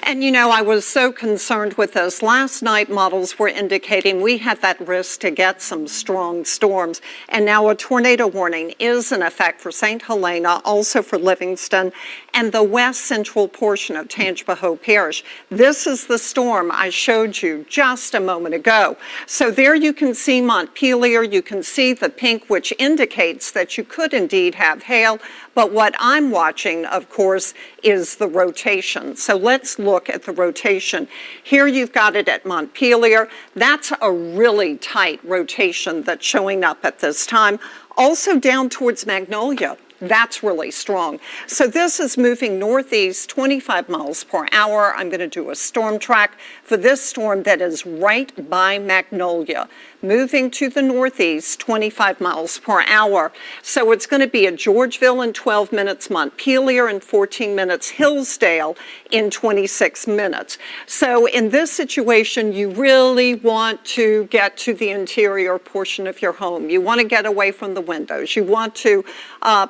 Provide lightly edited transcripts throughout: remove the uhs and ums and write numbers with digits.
And you know, I was so concerned with this. Last night, models were indicating we had that risk to get some strong storms. And now a tornado warning is in effect for St. Helena, also for Livingston, and the west central portion of Tangipahoa Parish. This is the storm I showed you just a moment ago. So there you can see Montpelier. You can see the pink, which indicates that you could indeed have hail. But what I'm watching, of course, is the rotation. So let's look at the rotation. Here you've got it at Montpelier. That's a really tight rotation that's showing up at this time. Also down towards Magnolia. That's really strong. So this is moving northeast 25 miles per hour. I'm going to do a storm track for this storm that is right by Magnolia, moving to the northeast 25 miles per hour. So it's going to be at Georgeville in 12 minutes, Montpelier in 14 minutes, Hillsdale in 26 minutes. So in this situation, you really want to get to the interior portion of your home. You want to get away from the windows. You want to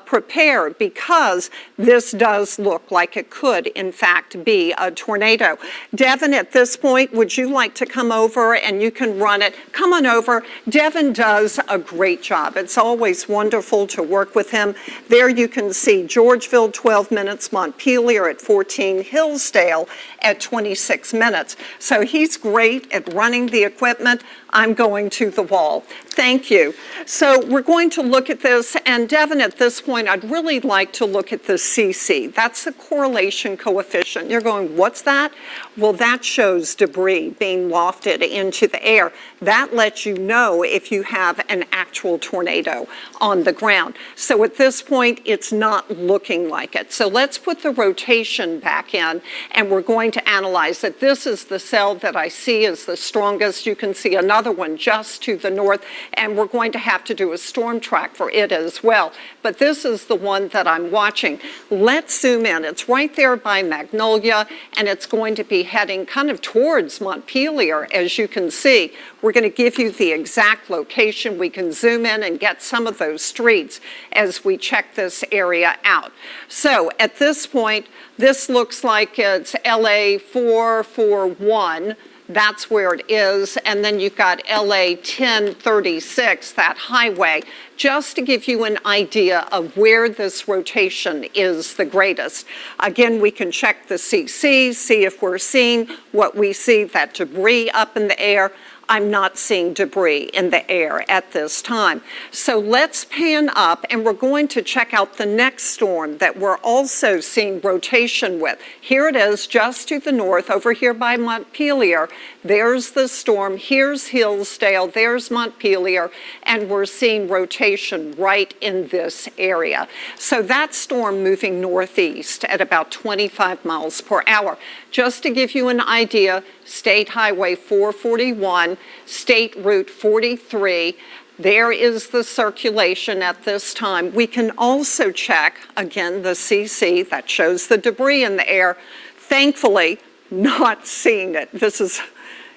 prepare, because this does look like it could, in fact, be a tornado. Devin, at this point, would you like to come over and you can run it? Come on over. Devin does a great job. It's always wonderful to work with him. There you can see Georgeville, 12 minutes, Montpelier at 14, Hillsdale at 26 minutes. So he's great at running the equipment. I'm going to the wall. Thank you. So we're going to look at this, and Devin, at this point, I'd really like to look at the CC. That's the correlation coefficient. You're going, what's that? Well, that shows debris being wafted into the air. That lets you know if you have an actual tornado on the ground. So at this point, it's not looking like it. So let's put the rotation back in, and we're going to analyze it. This is the cell that I see is the strongest. You can see another one just to the north, and we're going to have to do a storm track for it as well. But this is the one that I'm watching. Let's zoom in. It's right there by Magnolia, and it's going to be heading kind of towards Montpelier, as you can see. We're going to give you the exact location. We can zoom in and get some of those streets as we check this area out. So at this point, this looks like it's LA 441. That's where it is. And then you've got LA 1036, that highway, just to give you an idea of where this rotation is the greatest. Again, we can check the CC, see if we're seeing what we see, that debris up in the air. I'm not seeing debris in the air at this time. So let's pan up, and we're going to check out the next storm that we're also seeing rotation with. Here it is just to the north over here by Montpelier. There's the storm. Here's Hillsdale. There's Montpelier. And we're seeing rotation right in this area. So that storm moving northeast at about 25 miles per hour. Just to give you an idea, State Highway 441, State Route 43, there is the circulation at this time. We can also check, again, the CC that shows the debris in the air. Thankfully, not seeing it. This is,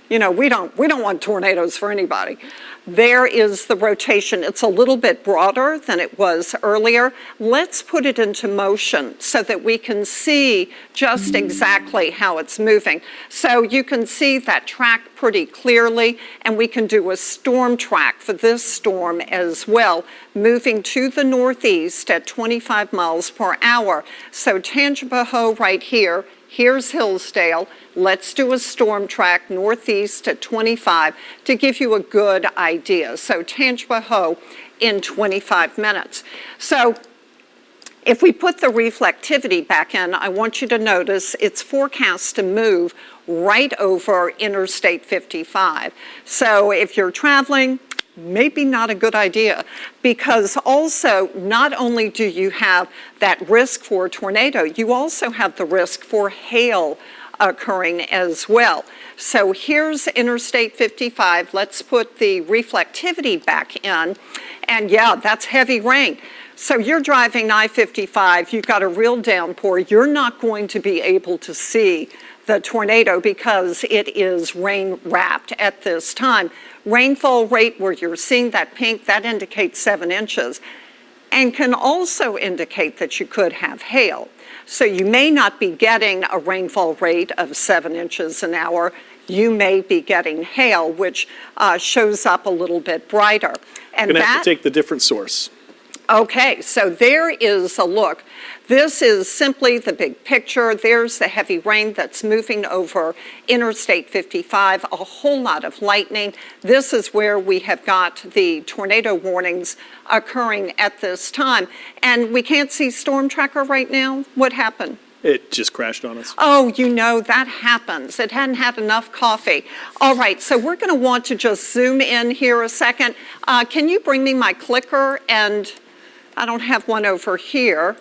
you know, we don't want tornadoes for anybody. There is the rotation. It's a little bit broader than it was earlier. Let's put it into motion so that we can see just exactly how it's moving. So you can see that track pretty clearly, and we can do a storm track for this storm as well, moving to the northeast at 25 miles per hour. So Tangipahoa right here. Here's Hillsdale. Let's do a storm track northeast at 25 to give you a good idea. So Tangipahoa in 25 minutes. So if we put the reflectivity back in, I want you to notice it's forecast to move right over Interstate 55. So if you're traveling, maybe not a good idea, because also not only do you have that risk for a tornado, you also have the risk for hail occurring as well. So here's Interstate 55. Let's put the reflectivity back in. And yeah, that's heavy rain. So you're driving I-55, you've got a real downpour. You're not going to be able to see the tornado because it is rain wrapped at this time. Rainfall rate where you're seeing that pink, that indicates 7 inches. and can also indicate that you could have hail. So you may not be getting a rainfall rate of 7 inches an hour. You may be getting hail, which shows up a little bit brighter. And you're going to have to take the different source. Okay, so there is a look. This is simply the big picture. There's the heavy rain that's moving over Interstate 55, a whole lot of lightning. This is where we have got the tornado warnings occurring at this time. And we can't see Storm Tracker right now. What happened? It just crashed on us. Oh, you know, that happens. It hadn't had enough coffee. All right, so we're going to want to just zoom in here a second. Can you bring me my clicker? And I don't have one over here.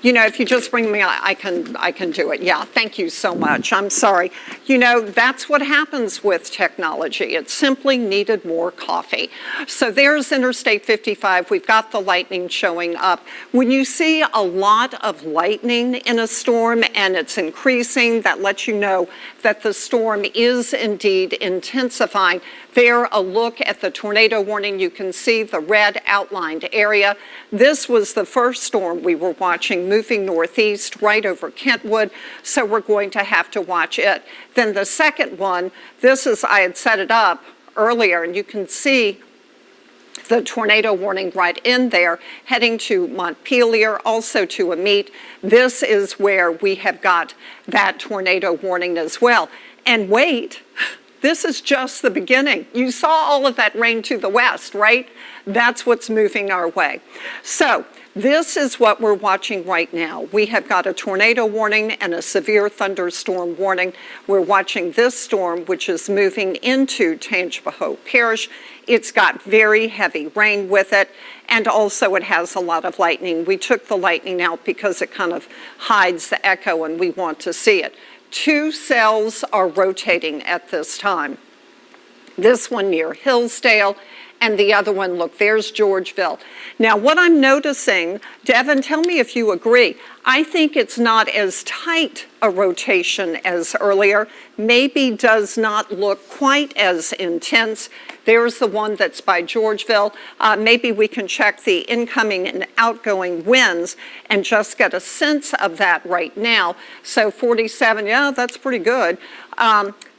You know, if you just bring me, I can do it. Yeah, thank you so much. I'm sorry. You know, that's what happens with technology. It simply needed more coffee. So there's Interstate 55. We've got the lightning showing up. When you see a lot of lightning in a storm and it's increasing, that lets you know that the storm is indeed intensifying. There, a look at the tornado warning. You can see the red outlined area. This was the first storm we were watching moving northeast right over Kentwood, so we're going to have to watch it. Then the second one, this is, I had set it up earlier, and you can see the tornado warning right in there, heading to Montpelier, also to Amite. This is where we have got that tornado warning as well. And wait, this is just the beginning. You saw all of that rain to the west, right? That's what's moving our way. So this is what we're watching right now. We have got a tornado warning and a severe thunderstorm warning. We're watching this storm, which is moving into Tangipahoa Parish. It's got very heavy rain with it, and also it has a lot of lightning. We took the lightning out because it kind of hides the echo, and we want to see it. 2 cells are rotating at this time. This one near Hillsdale, and the other one, look, there's Georgeville. Now, what I'm noticing, Devin, tell me if you agree, I think it's not as tight a rotation as earlier, maybe does not look quite as intense. There's the one that's by Georgeville. Maybe we can check the incoming and outgoing winds and just get a sense of that right now. So 47, yeah, that's pretty good.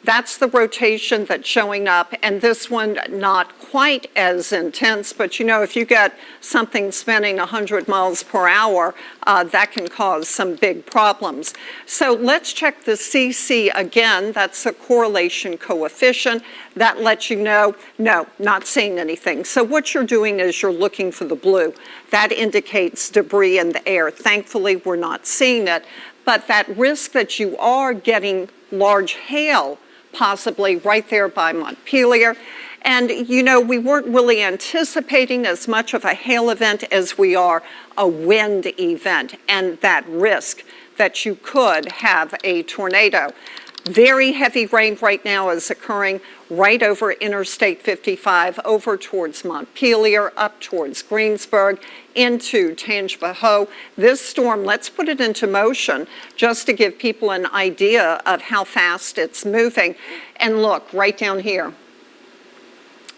That's the rotation that's showing up, and this one not quite as intense, but you know, if you get something spinning 100 miles per hour, that can cause some big problems. So let's check the CC again. That's the correlation coefficient. That lets you know, no, not seeing anything. So what you're doing is you're looking for the blue. That indicates debris in the air. Thankfully, we're not seeing it, but that risk that you are getting large hail possibly right there by Montpelier. And, you know, we weren't really anticipating as much of a hail event as we are a wind event, and that risk that you could have a tornado. Very heavy rain right now is occurring right over Interstate 55, over towards Montpelier, up towards Greensburg, into Tangipahoa. This storm, let's put it into motion just to give people an idea of how fast it's moving. And look, right down here,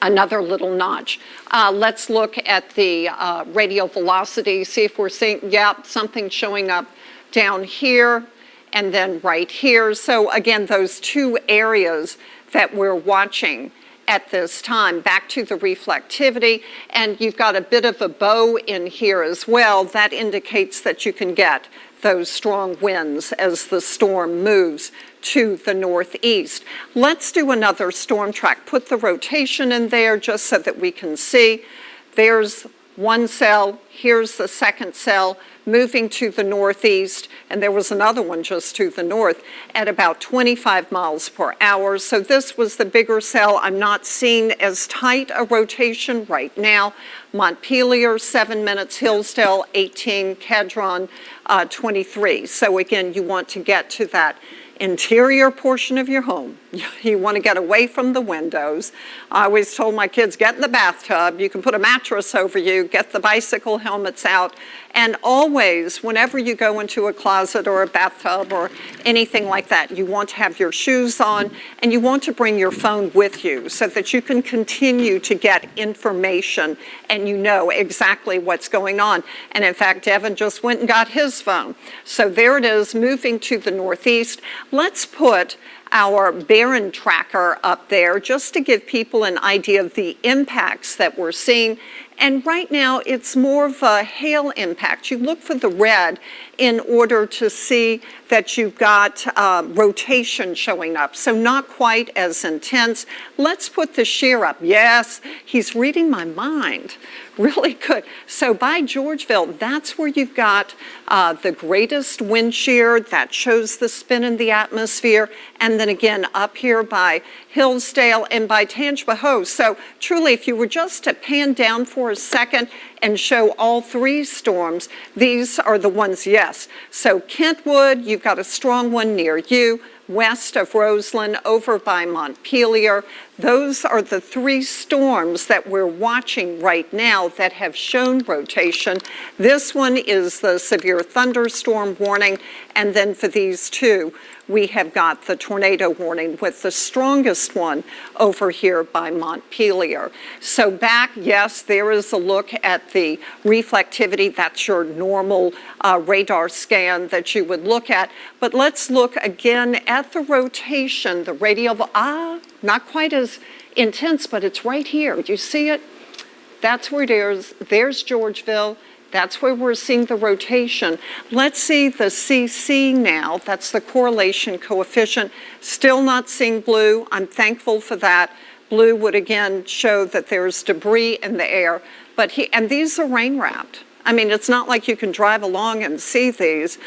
another little notch. Let's look at the radial velocity, see if we're seeing, something showing up down here and then right here. So again, those 2 areas that we're watching at this time. Back to the reflectivity, and you've got a bit of a bow in here as well. That indicates that you can get those strong winds as the storm moves to the northeast. Let's do another storm track. Put the rotation in there just so that we can see. There's one cell, here's the second cell, moving to the northeast, and there was another one just to the north at about 25 miles per hour. So this was the bigger cell. I'm not seeing as tight a rotation right now. Montpelier, 7 minutes, Hillsdale, 18, Cadron, 23. So again, you want to get to that interior portion of your home. You want to get away from the windows. I always told my kids, get in the bathtub. You can put a mattress over you, get the bicycle helmets out. And always, whenever you go into a closet or a bathtub or anything like that, you want to have your shoes on and you want to bring your phone with you so that you can continue to get information and you know exactly what's going on. And in fact, Devin just went and got his phone. So there it is, moving to the northeast. Let's put our Barron tracker up there just to give people an idea of the impacts that we're seeing. And right now, it's more of a hail impact. You look for the red in order to see that you've got rotation showing up. So not quite as intense. Let's put the shear up. Yes, he's reading my mind. Really good. So by Georgeville, that's where you've got the greatest wind shear that shows the spin in the atmosphere. And then again, up here by Hillsdale and by Tangipahoa. So truly, if you were just to pan down for a second and show all three storms, these are the ones, yes. So Kentwood, you've got a strong one near you. West of Roseland, over by Montpelier. Those are the three storms that we're watching right now that have shown rotation. This one is the severe thunderstorm warning, and then for these two, we have got the tornado warning with the strongest one over here by Montpelier. So back, yes, there is a look at the reflectivity. That's your normal radar scan that you would look at. But let's look again at the rotation, the radial, not quite as intense, but it's right here. Do you see it? That's where it is. There's Georgeville. That's where we're seeing the rotation. Let's see the CC now. That's the correlation coefficient. Still not seeing blue. I'm thankful for that. Blue would again show that there's debris in the air. And these are rain wrapped. I mean, it's not like you can drive along and see these.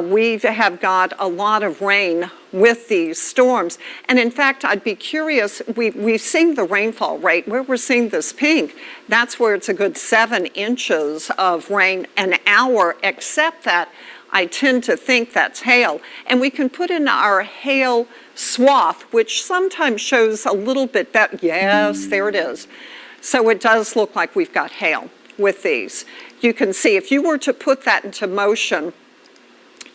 We have got a lot of rain with these storms. And in fact, I'd be curious, we've seen the rainfall rate, where we're seeing this pink, that's where it's a good 7 inches of rain an hour, except that I tend to think that's hail. And we can put in our hail swath, which sometimes shows a little bit better. Yes, there it is. So it does look like we've got hail with these. You can see if you were to put that into motion,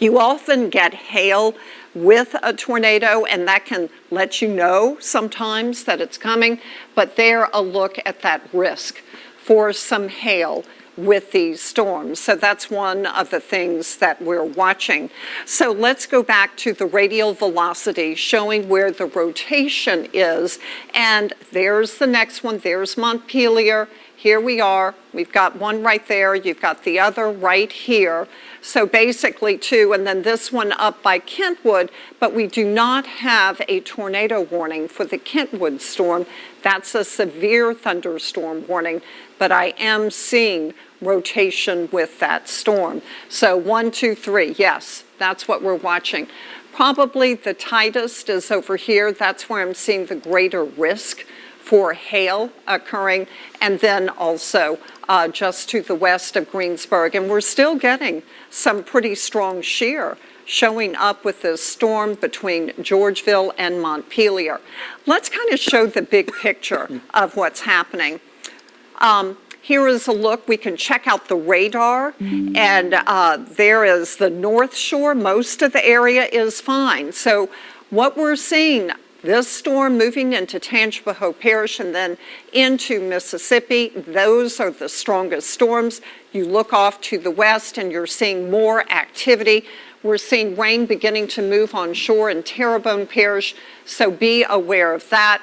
you often get hail with a tornado, and that can let you know sometimes that it's coming, but there a look at that risk for some hail with these storms. So that's one of the things that we're watching. So let's go back to the radial velocity showing where the rotation is, and there's the next one. There's Montpelier. Here we are. We've got one right there. You've got the other right here. So basically two, and then this one up by Kentwood, but we do not have a tornado warning for the Kentwood storm. That's a severe thunderstorm warning, but I am seeing rotation with that storm. So 1, 2, 3, yes, that's what we're watching. Probably the tightest is over here. That's where I'm seeing the greater risk for hail occurring, and then also just to the west of Greensburg. And we're still getting some pretty strong shear showing up with this storm between Georgeville and Montpelier. Let's kind of show the big picture of what's happening. Here is a look. We can check out the radar, and there is the North Shore. Most of the area is fine. So what we're seeing, this storm moving into Tangipahoa Parish and then into Mississippi, those are the strongest storms. You look off to the west and you're seeing more activity. We're seeing rain beginning to move on shore in Terrebonne Parish, so be aware of that.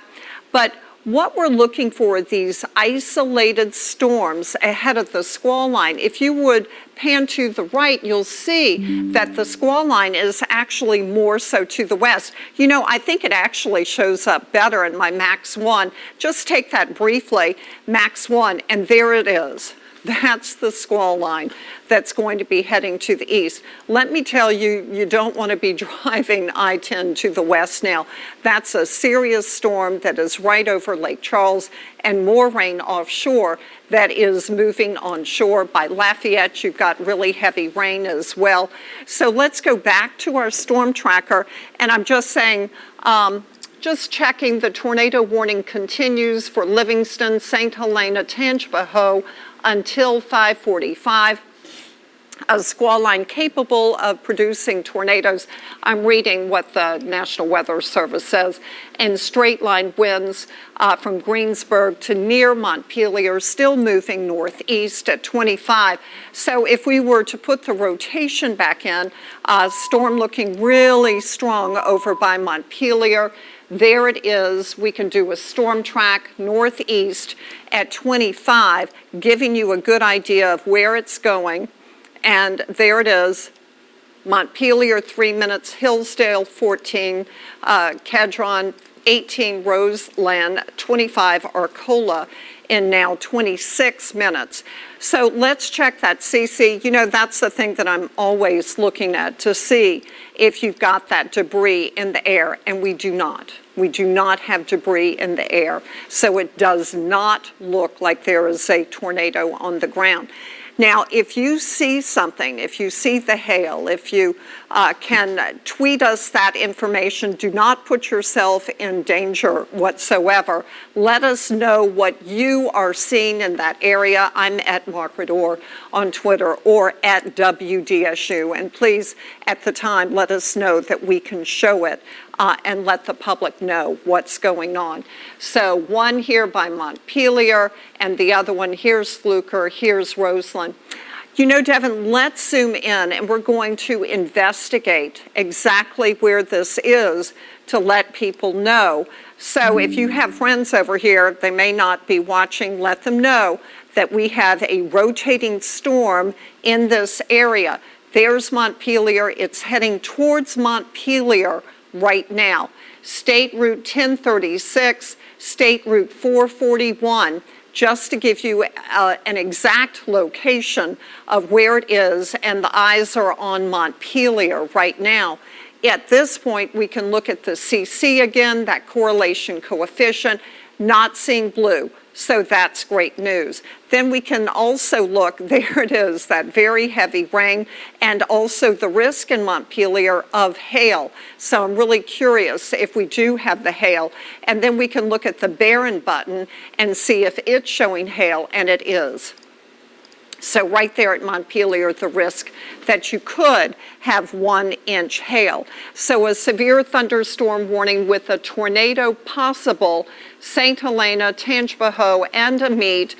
But what we're looking for are these isolated storms ahead of the squall line. If you would pan to the right, you'll see that the squall line is actually more so to the west. You know, I think it actually shows up better in my Max 1. Just take that briefly, Max 1, and there it is. That's the squall line that's going to be heading to the east. Let me tell you, you don't want to be driving I-10 to the west now. That's a serious storm that is right over Lake Charles, and more rain offshore that is moving onshore. By Lafayette, you've got really heavy rain as well. So let's go back to our storm tracker, and I'm just saying, just checking, the tornado warning continues for Livingston, St. Helena, Tangipahoa, until 5:45. A squall line capable of producing tornadoes. I'm reading what the National Weather Service says. And straight line winds from Greensburg to near Montpelier, still moving northeast at 25. So if we were to put the rotation back in, storm looking really strong over by Montpelier. There it is. We can do a storm track northeast at 25, giving you a good idea of where it's going. And there it is, Montpelier 3 minutes, Hillsdale 14, Kedron 18, Roseland 25, Arcola in now 26 minutes. So let's check that CC. You know, that's the thing that I'm always looking at to see if you've got that debris in the air, and we do not. We do not have debris in the air, so it does not look like there is a tornado on the ground. Now, if you see something, if you see the hail, if you can tweet us that information, do not put yourself in danger whatsoever. Let us know what you are seeing in that area. I'm at Margaret Orr on Twitter or at WDSU. And please, at the time, let us know that we can show it and let the public know what's going on. So one here by Montpelier, and the other one, here's Fluker, here's Roseland. You know, Devin, let's zoom in, and we're going to investigate exactly where this is to let people know. So if you have friends over here, they may not be watching, let them know that we have a rotating storm in this area. There's Montpelier. It's heading towards Montpelier right now. State Route 1036, State Route 441, just to give you an exact location of where it is, and the eyes are on Montpelier right now. At this point, we can look at the CC again, that correlation coefficient, not seeing blue. So that's great news. Then we can also look, there it is, that very heavy rain, and also the risk in Montpelier of hail. So I'm really curious if we do have the hail. And then we can look at the Barron button and see if it's showing hail, and it is. So right there at Montpelier, the risk that you could have 1-inch hail. So a severe thunderstorm warning with a tornado possible, St. Helena, Tangipahoa, and Amite.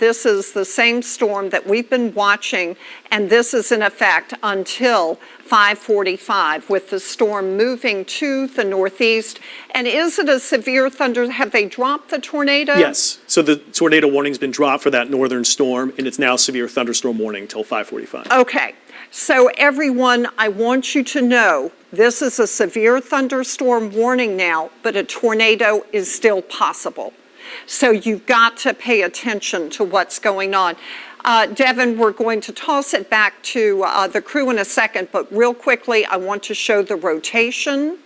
This is the same storm that we've been watching, and this is in effect until 5:45 with the storm moving to the northeast. And is it a severe thunder? Have they dropped the tornado? Yes. So the tornado warning's been dropped for that northern storm, and it's now severe thunderstorm warning until 5:45. Okay. So everyone, I want you to know this is a severe thunderstorm warning now, but a tornado is still possible. So you've got to pay attention to what's going on. Devin, we're going to toss it back to the crew in a second, but real quickly, I want to show the rotation.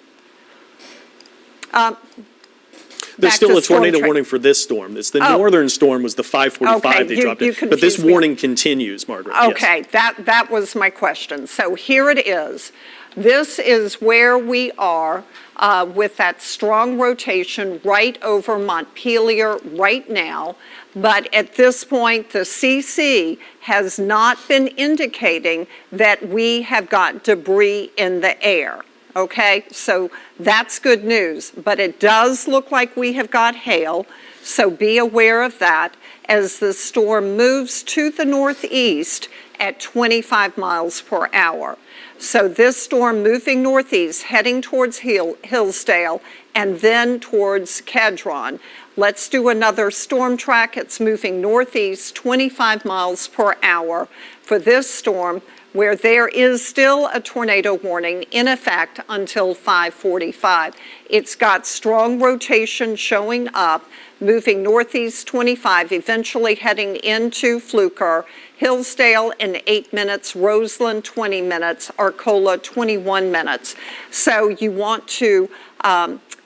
There's still a tornado warning for this storm. It's the northern storm was the 5:45 they dropped it. But this warning continues, Margaret. Okay, yes. That was my question. So here it is. This is where we are with that strong rotation right over Montpelier right now. But at this point, the CC has not been indicating that we have got debris in the air. Okay, so that's good news, but it does look like we have got hail, so be aware of that as the storm moves to the northeast at 25 miles per hour. So this storm moving northeast, heading towards Hillsdale, and then towards Kedron. Let's do another storm track. It's moving northeast, 25 miles per hour for this storm, where there is still a tornado warning in effect until 5:45. It's got strong rotation showing up, moving northeast 25, eventually heading into Fluker, Hillsdale in 8 minutes, Roseland 20 minutes, Arcola 21 minutes. So you want to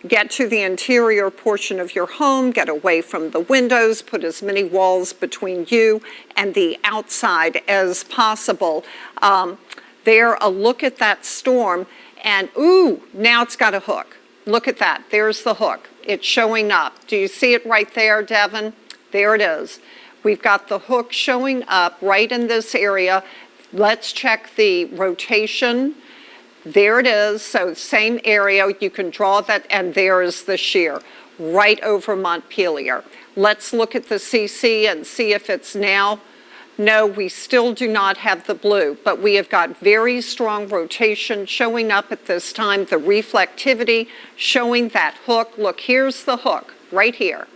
get to the interior portion of your home, get away from the windows, put as many walls between you and the outside as possible. There, a look at that storm, and ooh, now it's got a hook. Look at that, there's the hook. It's showing up. Do you see it right there, Devin? There it is. We've got the hook showing up right in this area. Let's check the rotation. There it is, so same area, you can draw that, and there is the shear, right over Montpelier. Let's look at the CC and see if it's now. No, we still do not have the blue, but we have got very strong rotation showing up at this time, the reflectivity showing that hook. Look, here's the hook, right here.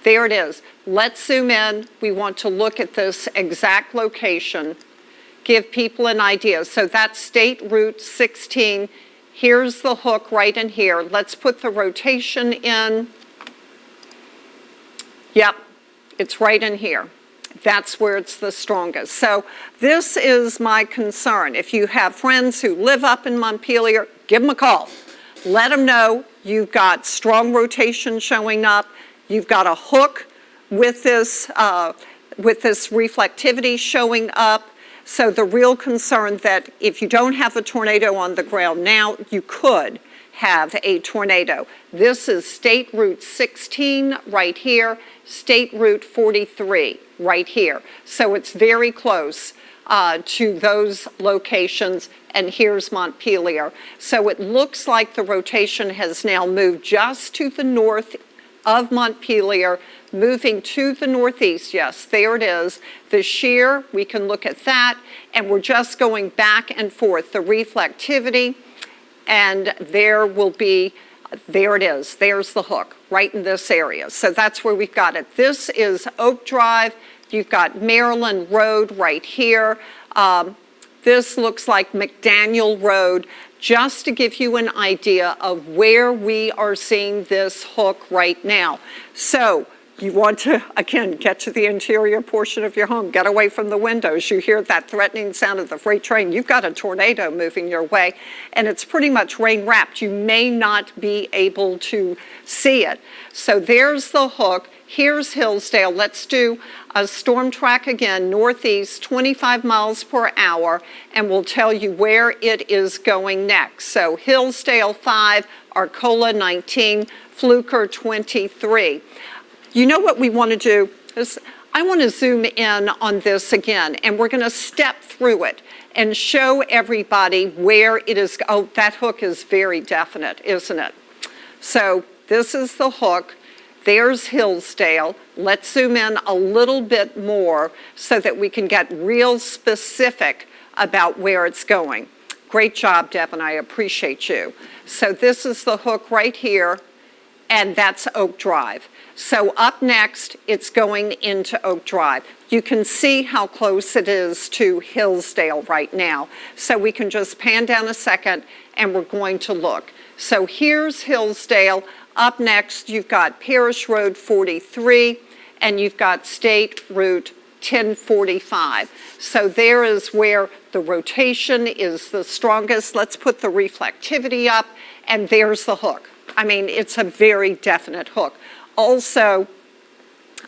There it is. Let's zoom in. We want to look at this exact location. Give people an idea. So that's State Route 16. Here's the hook right in here. Let's put the rotation in. Yep, it's right in here. That's where it's the strongest. So this is my concern. If you have friends who live up in Montpelier, give them a call. Let them know you've got strong rotation showing up. You've got a hook with this reflectivity showing up. So the real concern that if you don't have a tornado on the ground now, you could have a tornado. This is State Route 16 right here, State Route 43 right here. So it's very close to those locations, and here's Montpelier. So it looks like the rotation has now moved just to the north of Montpelier, moving to the northeast. Yes, there it is. The shear, we can look at that, and we're just going back and forth. The reflectivity, and there will be, there it is. There's the hook, right in this area. So that's where we've got it. This is Oak Drive. You've got Maryland Road right here. This looks like McDaniel Road, just to give you an idea of where we are seeing this hook right now. So you want to, again, get to the interior portion of your home, get away from the windows. You hear that threatening sound of the freight train. You've got a tornado moving your way, and it's pretty much rain-wrapped. You may not be able to see it. So there's the hook. Here's Hillsdale. Let's do a storm track again, northeast, 25 miles per hour, and we'll tell you where it is going next. So Hillsdale 5, Arcola 19, Fluker 23. You know what we want to do is I want to zoom in on this again, and we're going to step through it and show everybody where it is. Oh, that hook is very definite, isn't it? So this is the hook. There's Hillsdale. Let's zoom in a little bit more so that we can get real specific about where it's going. Great job, Devin. I appreciate you. So this is the hook right here, and that's Oak Drive. So up next, it's going into Oak Drive. You can see how close it is to Hillsdale right now. So we can just pan down a second, and we're going to look. So here's Hillsdale. Up next, you've got Parish Road 43, and you've got State Route 1045. So there is where the rotation is the strongest. Let's put the reflectivity up, and there's the hook. I mean, it's a very definite hook. Also,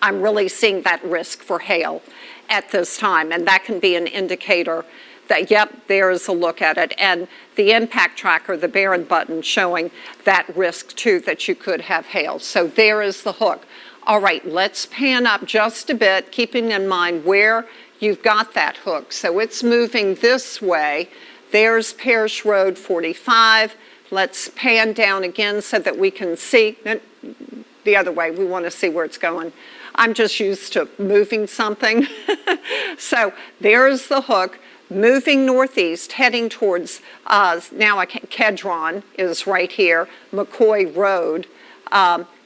I'm really seeing that risk for hail at this time, and that can be an indicator that, yep, there's a look at it. And the impact tracker, the Barron button, showing that risk too, that you could have hail. So there is the hook. All right, let's pan up just a bit, keeping in mind where you've got that hook. So it's moving this way. There's Parish Road 45. Let's pan down again so that we can see the other way. We want to see where it's going. I'm just used to moving something. So there's the hook. Moving northeast, heading towards, Kedron is right here, McCoy Road,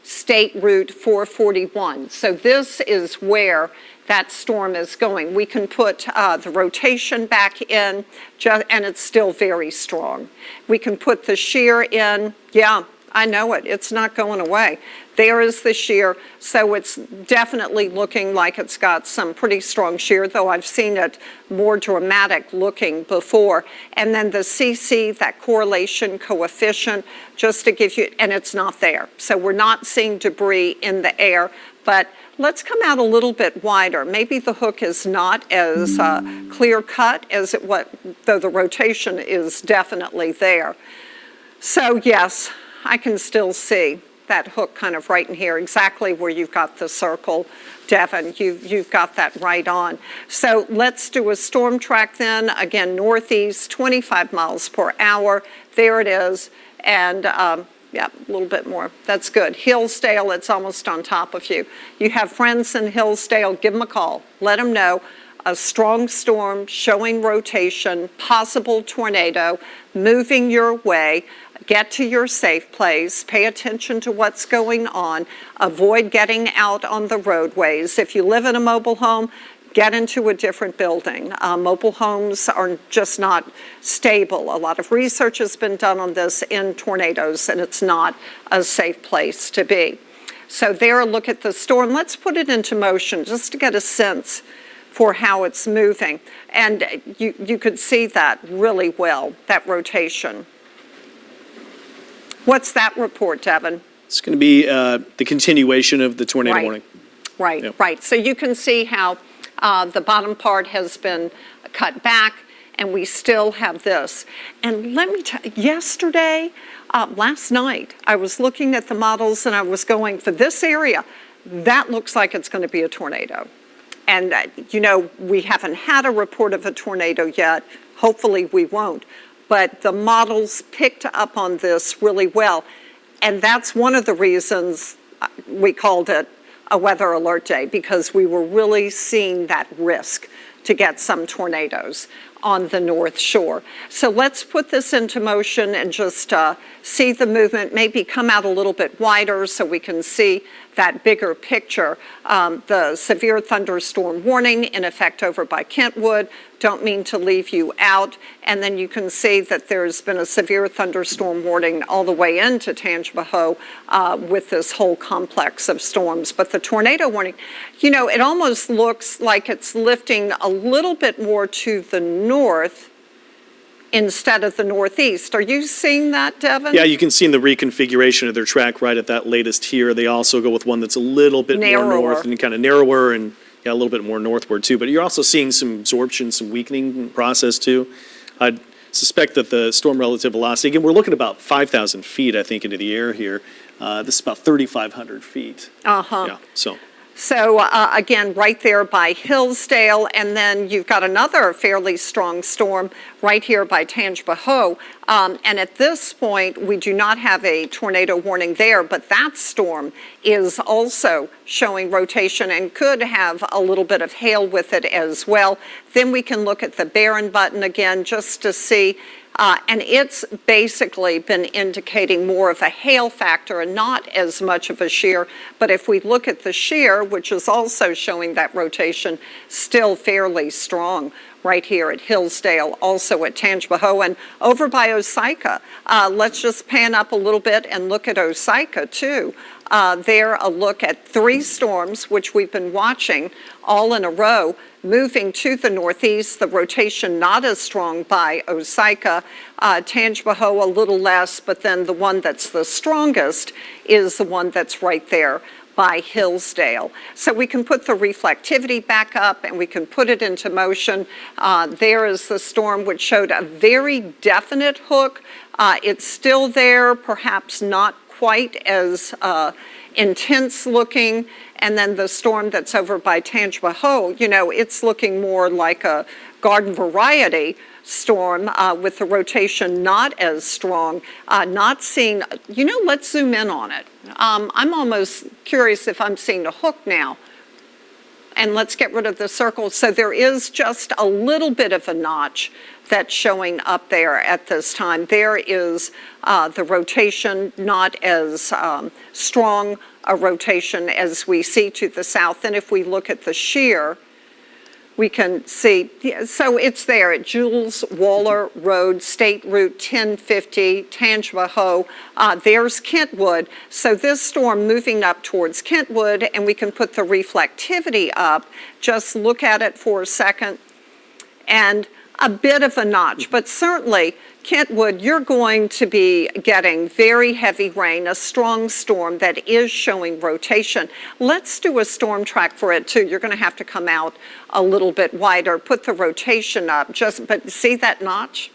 State Route 441. So this is where that storm is going. We can put the rotation back in, and it's still very strong. We can put the shear in. Yeah, I know it. It's not going away. There is the shear, so it's definitely looking like it's got some pretty strong shear, though I've seen it more dramatic looking before. And then the CC, that correlation coefficient, just to give you, and it's not there. So we're not seeing debris in the air, but let's come out a little bit wider. Maybe the hook is not as clear cut as it was, though the rotation is definitely there. So yes, I can still see that hook kind of right in here, exactly where you've got the circle, Devin. You've got that right on. So let's do a storm track then. Again, northeast, 25 miles per hour. There it is. And yeah, a little bit more. That's good. Hillsdale, it's almost on top of you. You have friends in Hillsdale, give them a call. Let them know. A strong storm showing rotation, possible tornado, moving your way. Get to your safe place. Pay attention to what's going on. Avoid getting out on the roadways. If you live in a mobile home, get into a different building. Mobile homes are just not stable. A lot of research has been done on this in tornadoes, and it's not a safe place to be. So there, a look at the storm. Let's put it into motion just to get a sense for how it's moving. And you could see that really well, that rotation. What's that report, Devin? It's going to be the continuation of the tornado warning. Right, yep. Right. So you can see how the bottom part has been cut back, and we still have this. And let me tell you, yesterday, last night, I was looking at the models and I was going, for this area, that looks like it's going to be a tornado. And, we haven't had a report of a tornado yet. Hopefully we won't. But the models picked up on this really well. And that's one of the reasons we called it a weather alert day, because we were really seeing that risk to get some tornadoes on the North Shore. So let's put this into motion and just see the movement, maybe come out a little bit wider so we can see that bigger picture. The severe thunderstorm warning in effect over by Kentwood. Don't mean to leave you out. And then you can see that there's been a severe thunderstorm warning all the way into Tangipahoa with this whole complex of storms. But the tornado warning, it almost looks like it's lifting a little bit more to the north instead of the northeast. Are you seeing that, Devin? Yeah, you can see in the reconfiguration of their track right at that latest here. They also go with one that's a little bit more north and kind of narrower and a little bit more northward too. But you're also seeing some absorption, some weakening process too. I'd suspect that the storm relative velocity, again, we're looking about 5,000 feet, I think, into the air here. This is about 3,500 feet. Yeah, So again, right there by Hillsdale, and then you've got another fairly strong storm right here by Tangipahoa. And at this point, we do not have a tornado warning there, but that storm is also showing rotation and could have a little bit of hail with it as well. Then we can look at the Barron button again just to see. And it's basically been indicating more of a hail factor and not as much of a shear. But if we look at the shear, which is also showing that rotation, still fairly strong right here at Hillsdale, also at Tangipahoa, and over by Osika. Let's just pan up a little bit and look at Osika too. There, a look at 3 storms, which we've been watching all in a row, moving to the northeast. The rotation not as strong by Osika. Tangipahoa a little less, but then the one that's the strongest is the one that's right there by Hillsdale. So we can put the reflectivity back up and we can put it into motion. There is the storm which showed a very definite hook. It's still there, perhaps not quite as intense looking. And then the storm that's over by Tangipahoa, it's looking more like a garden variety storm with the rotation not as strong, not seeing, let's zoom in on it. I'm almost curious if I'm seeing a hook now. And let's get rid of the circle. So there is just a little bit of a notch that's showing up there at this time. There is the rotation, not as strong a rotation as we see to the south. And if we look at the shear, we can see, so it's there at Jules Waller Road, State Route 1050, Tangipahoa. There's Kentwood. So this storm moving up towards Kentwood, and we can put the reflectivity up. Just look at it for a second. And a bit of a notch, but certainly Kentwood, you're going to be getting very heavy rain, a strong storm that is showing rotation. Let's do a storm track for it too. You're going to have to come out a little bit wider, put the rotation up, but see that notch?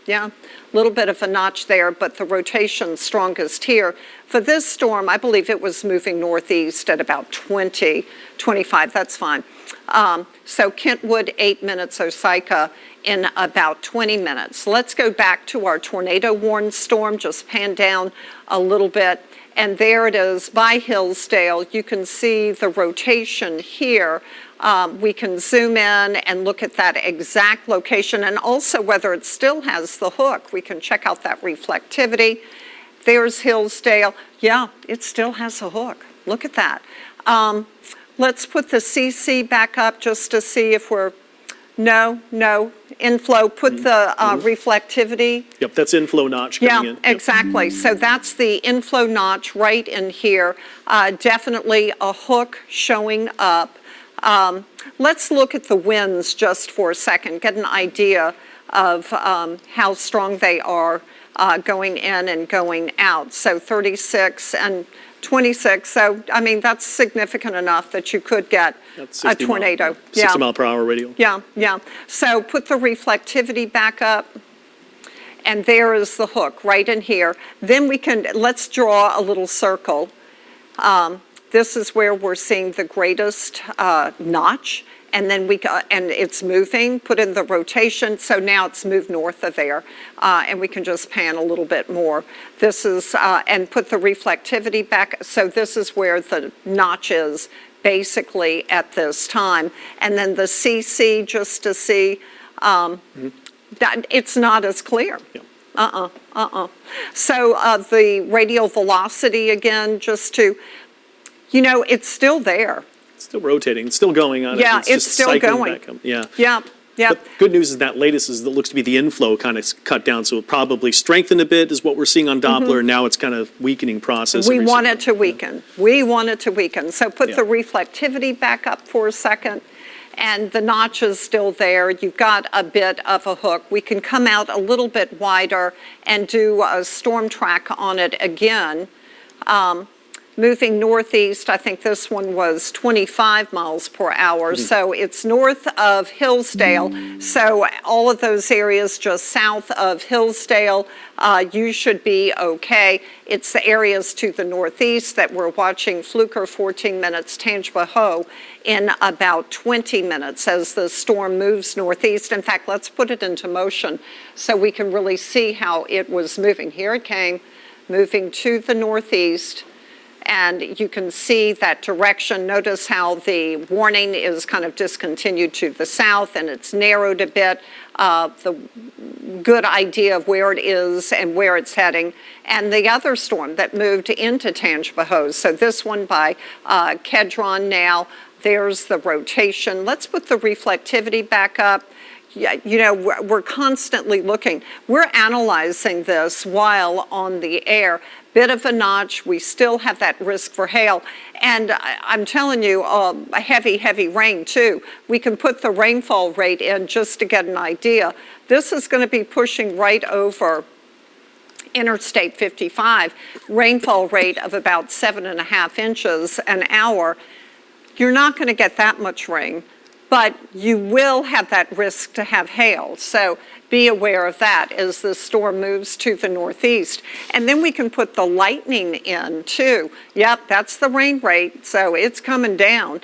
yeah. A little bit of a notch there, but the rotation strongest here. For this storm, I believe it was moving northeast at about 20, 25, that's fine. So Kentwood, 8 minutes, Osaka in about 20 minutes. Let's go back to our tornado-warned storm, just pan down a little bit. And there it is by Hillsdale. You can see the rotation here. We can zoom in and look at that exact location and also whether it still has the hook. We can check out that reflectivity. There's Hillsdale. Yeah, it still has a hook. Look at that. Let's put the CC back up just to see if we're, no, inflow. Put the reflectivity. Yep, that's inflow notch coming in. Yeah, exactly. So that's the inflow notch right in here. Definitely a hook showing up. Let's look at the winds just for a second, get an idea of how strong they are going in and going out. So 36 and 26. So, I mean, that's significant enough that you could get a tornado. 60 mile per hour radial. Yeah. So put the reflectivity back up. And there is the hook right in here. Then let's draw a little circle. This is where we're seeing the greatest notch. And then and it's moving, put in the rotation, so now it's moved north of there. And we can just pan a little bit more. This is, and put the reflectivity back, so this is where the notch is basically at this time. And then the CC, just to see, that it's not as clear. Yeah. So the radial velocity again, just to, it's still there. Still rotating, it's still going on. Yeah, it's just still going. Back up. Yeah. Yeah. But good news is that latest is that looks to be the inflow kind of cut down, so it probably strengthened a bit is what we're seeing on Doppler, and now it's kind of weakening process. We want it to weaken. We want it to weaken. So put the reflectivity back up for a second, and the notch is still there. You've got a bit of a hook. We can come out a little bit wider and do a storm track on it again. Moving northeast, I think this one was 25 miles per hour. So it's north of Hillsdale. So all of those areas just south of Hillsdale, you should be okay. It's the areas to the northeast that we're watching Fluker 14 minutes, Tangipahoa in about 20 minutes as the storm moves northeast. In fact, let's put it into motion so we can really see how it was moving. Here it came, moving to the northeast. And you can see that direction. Notice how the warning is kind of discontinued to the south and it's narrowed a bit. The good idea of where it is and where it's heading. And the other storm that moved into Tangipahoa. So this one by Kedron now. There's the rotation. Let's put the reflectivity back up. We're constantly looking. We're analyzing this while on the air. Bit of a notch. We still have that risk for hail. And I'm telling you, a heavy rain too. We can put the rainfall rate in just to get an idea. This is going to be pushing right over Interstate 55, rainfall rate of about 7.5 inches an hour. You're not going to get that much rain, but you will have that risk to have hail. So be aware of that as the storm moves to the northeast. And then we can put the lightning in too. Yep, that's the rain rate, so it's coming down.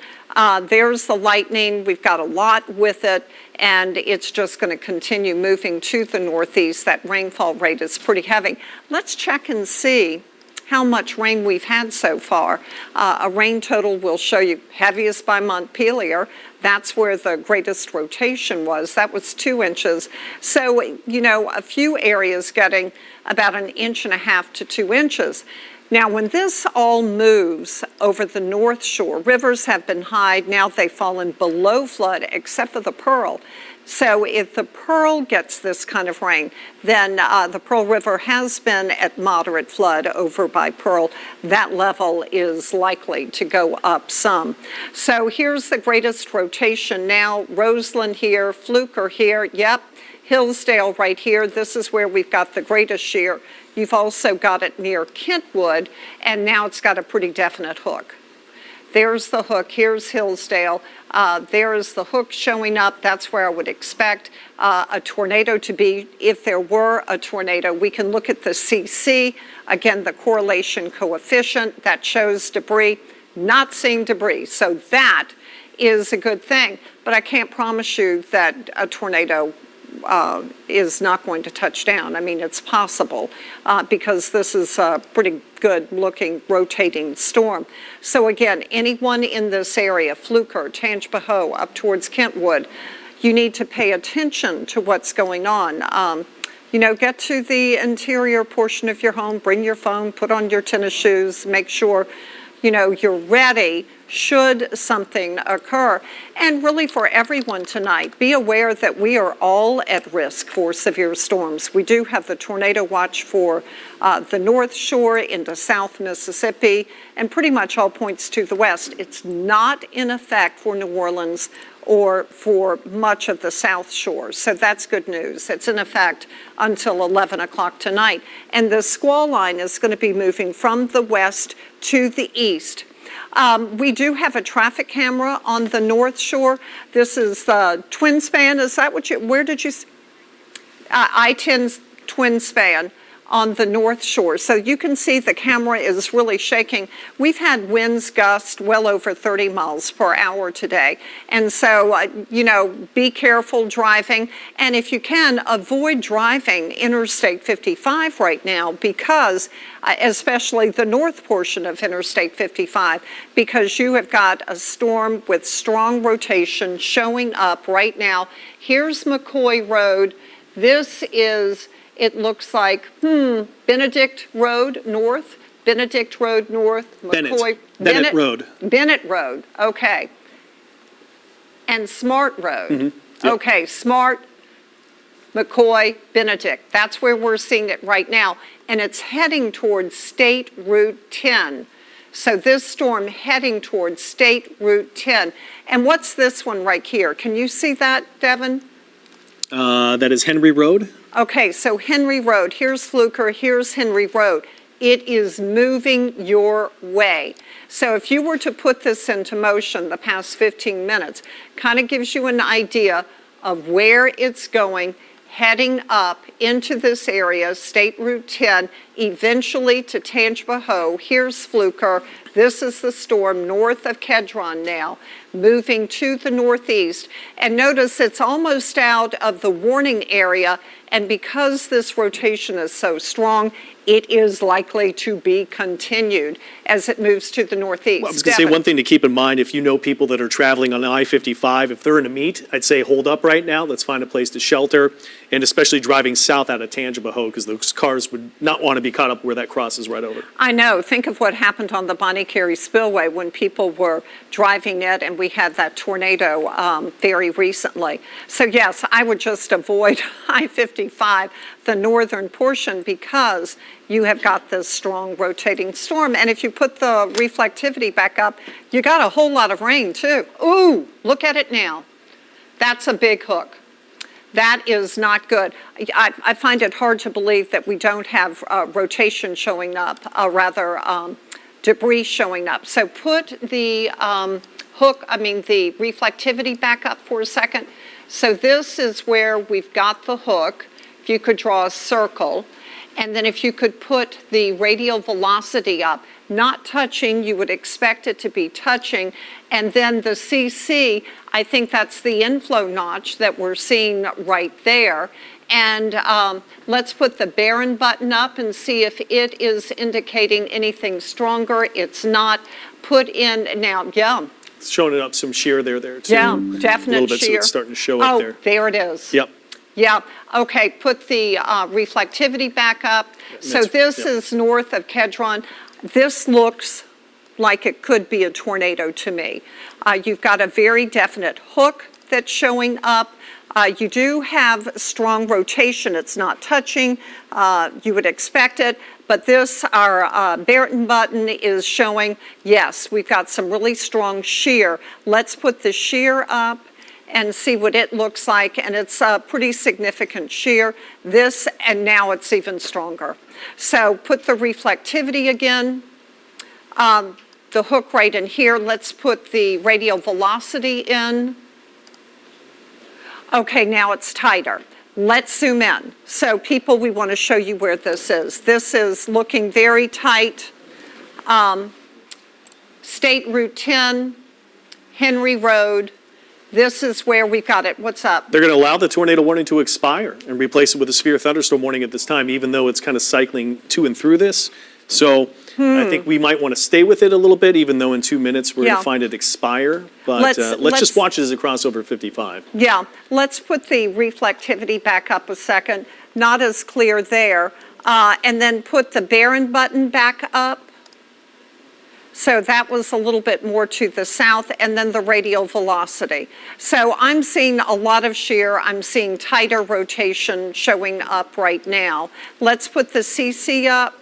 There's the lightning. We've got a lot with it, and it's just going to continue moving to the northeast. That rainfall rate is pretty heavy. Let's check and see how much rain we've had so far. A rain total will show you heaviest by Montpelier. That's where the greatest rotation was. That was 2 inches. So, a few areas getting about 1.5 inches to 2 inches. Now, when this all moves over the North Shore, rivers have been high. Now they've fallen below flood, except for the Pearl. So if the Pearl gets this kind of rain, then the Pearl River has been at moderate flood over by Pearl. That level is likely to go up some. So here's the greatest rotation now. Roseland here, Fluker here, yep. Hillsdale right here. This is where we've got the greatest shear. You've also got it near Kentwood, and now it's got a pretty definite hook. There's the hook. Here's Hillsdale. There's the hook showing up. That's where I would expect a tornado to be if there were a tornado. We can look at the CC, again, the correlation coefficient that shows debris. Not seeing debris. So that is a good thing. But I can't promise you that a tornado is not going to touch down. I mean, it's possible because this is a pretty good looking rotating storm. So again, anyone in this area, Fluker, Tangipahoa, up towards Kentwood, you need to pay attention to what's going on. Get to the interior portion of your home, bring your phone, put on your tennis shoes, make sure, you're ready should something occur. And really for everyone tonight, be aware that we are all at risk for severe storms. We do have the tornado watch for the North Shore into South Mississippi and pretty much all points to the west. It's not in effect for New Orleans or for much of the South Shore. So that's good news. It's in effect until 11 o'clock tonight. And the squall line is going to be moving from the west to the east. We do have a traffic camera on the North Shore. This is the twin span. Is that where did you, I-10 twin span on the North Shore. So you can see the camera is really shaking. We've had winds gust well over 30 miles per hour today. And so, be careful driving. And if you can, avoid driving Interstate 55 right now because, especially the north portion of Interstate 55, because you have got a storm with strong rotation showing up right now. Here's McCoy Road. This is, it looks like, Benedict Road North, McCoy. Bennett Road. Bennett Road, okay. And Smart Road. Mm-hmm. Yep. Okay, Smart, McCoy, Benedict. That's where we're seeing it right now. And it's heading towards State Route 10. So this storm heading towards State Route 10. And what's this one right here? Can you see that, Devin? That is Henry Road. Okay, so Henry Road, here's Fluker, here's Henry Road. It is moving your way. So if you were to put this into motion the past 15 minutes, kind of gives you an idea of where it's going, heading up into this area, State Route 10, eventually to Tangipahoa. Here's Fluker. This is the storm north of Kedron now, moving to the northeast. And notice it's almost out of the warning area. And because this rotation is so strong, it is likely to be continued as it moves to the northeast. Well, I was going to say one thing to keep in mind, if you know people that are traveling on I-55, if they're in a meet, I'd say hold up right now. Let's find a place to shelter, and especially driving south out of Tangipahoa, because those cars would not want to be caught up where that crosses right over. I know. Think of what happened on the Bonnie Carey Spillway when people were driving it, and we had that tornado very recently. So yes, I would just avoid I-55, the northern portion, because you have got this strong rotating storm. And if you put the reflectivity back up, you got a whole lot of rain too. Ooh, look at it now. That's a big hook. That is not good. I find it hard to believe that we don't have rotation showing up, debris showing up. So put the the reflectivity back up for a second. So this is where we've got the hook. If you could draw a circle, and then if you could put the radial velocity up, not touching, you would expect it to be touching, and then the CC, I think that's the inflow notch that we're seeing right there. And let's put the Barron button up and see if it is indicating anything stronger. It's not. Put in, now, yeah. It's showing it up some shear there too. Yeah, definite a little bit, shear. So it's starting to show up there. Oh, there it is. Yep. Yeah, okay, put the reflectivity back up. So this is north of Kedron. This looks like it could be a tornado to me. You've got a very definite hook that's showing up. You do have strong rotation. It's not touching. You would expect it. But this, our Barton button is showing, yes, we've got some really strong shear. Let's put the shear up and see what it looks like, and it's a pretty significant shear. This, and now it's even stronger. So put the reflectivity again. the hook right in here. Let's put the radial velocity in. Okay, now it's tighter. Let's zoom in. So people, we want to show you where this is. This is looking very tight. State Route 10, Henry Road. This is where we've got it. What's up? They're going to allow the tornado warning to expire and replace it with a severe thunderstorm warning at this time, even though it's kind of cycling to and through this. So I think we might want to stay with it a little bit, even though in 2 minutes we're going to find it expire. But let's just watch it as it crosses over 55. Yeah, let's put the reflectivity back up a second. Not as clear there. And then put the Barron button back up. So that was a little bit more to the south, and then the radial velocity. So I'm seeing a lot of shear. I'm seeing tighter rotation showing up right now. Let's put the CC up.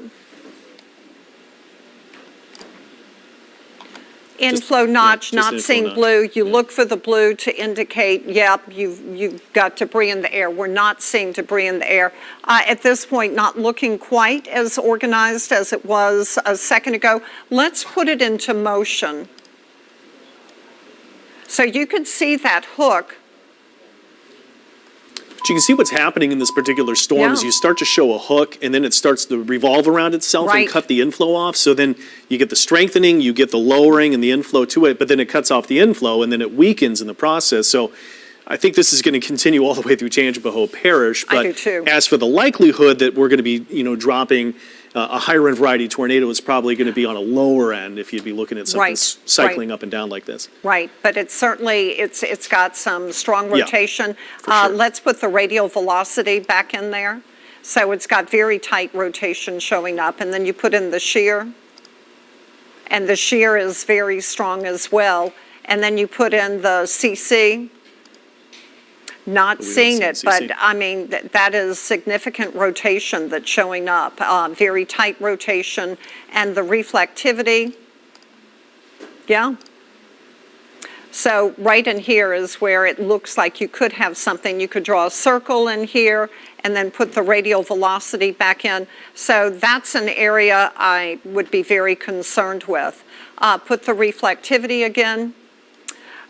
Inflow notch, not seeing blue. You look for the blue to indicate, yep, you've got debris in the air. We're not seeing debris in the air. At this point, not looking quite as organized as it was a second ago. Let's put it into motion. So you could see that hook. But you can see what's happening in this particular storm is you start to show a hook, and then it starts to revolve around itself and cut the inflow off. So then you get the strengthening, you get the lowering and the inflow to it, but then it cuts off the inflow, and then it weakens in the process. So I think this is going to continue all the way through Tangipahoa Parish. But I do too. As for the likelihood that we're going to be, dropping a higher end variety tornado, is probably going to be on a lower end if you'd be looking at something cycling up and down like this. Right, but it's certainly, it's got some strong rotation. Sure. Let's put the radial velocity back in there. So it's got very tight rotation showing up, and then you put in the shear, and the shear is very strong as well. And then you put in the CC. Not seeing it, but I mean, that is significant rotation that's showing up, very tight rotation, and the reflectivity, So right in here is where it looks like you could have something. You could draw a circle in here and then put the radial velocity back in. So that's an area I would be very concerned with. Put the reflectivity again.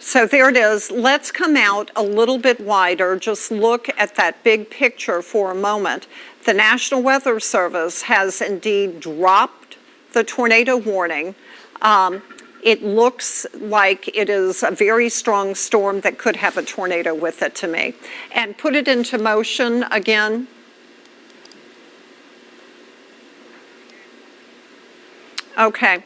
So there it is. Let's come out a little bit wider. Just look at that big picture for a moment. The National Weather Service has indeed dropped the tornado warning. It looks like it is a very strong storm that could have a tornado with it to me. And put it into motion again. Okay.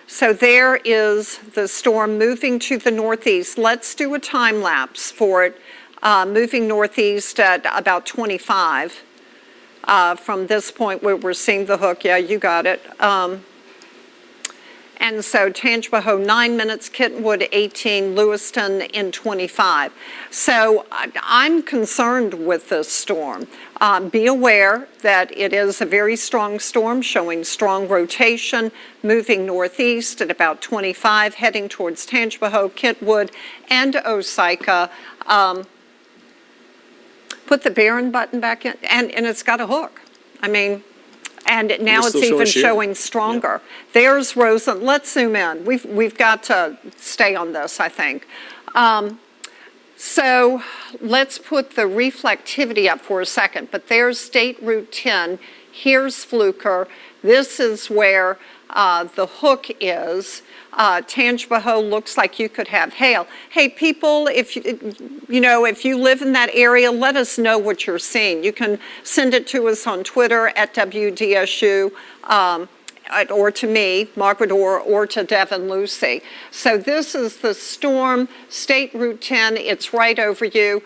So there is the storm moving to the northeast. Let's do a time lapse for it, moving northeast at about 25 from this point where we're seeing the hook. Yeah, you got it. And so Tangipahoa 9 minutes, Kentwood 18, Lewiston in 25. So I'm concerned with this storm. Be aware that it is a very strong storm showing strong rotation, moving northeast at about 25, heading towards Tangipahoa, Kentwood, and Osaka. Put the Barron button back in, and it's got a hook. I mean, and now it's even showing stronger. There's Rosa. Let's zoom in. We've got to stay on this, I think. So let's put the reflectivity up for a second. But there's State Route 10. Here's Fluker. This is where the hook is. Tangipahoa looks like you could have hail. Hey, people, if you live in that area, let us know what you're seeing. You can send it to us on Twitter at WDSU, or to me, Margaret, or to Devin Lucy. So this is the storm, State Route 10. It's right over you.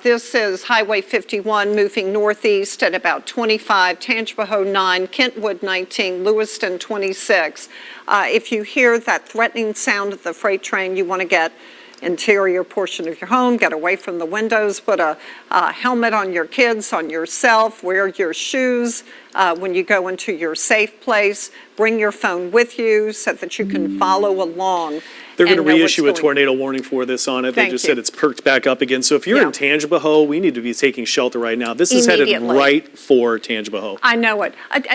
This is Highway 51 moving northeast at about 25, Tangipahoa 9, Kentwood 19, Lewiston 26. If you hear that threatening sound of the freight train, you want to get interior portion of your home, get away from the windows, put a helmet on your kids, on yourself, wear your shoes when you go into your safe place, bring your phone with you so that you can follow along. They're going to reissue a tornado warning for this on it. They just said it's perked back up again. So if you're in Tangipahoa, we need to be taking shelter right now. This is headed right for Tangipahoa. I know it.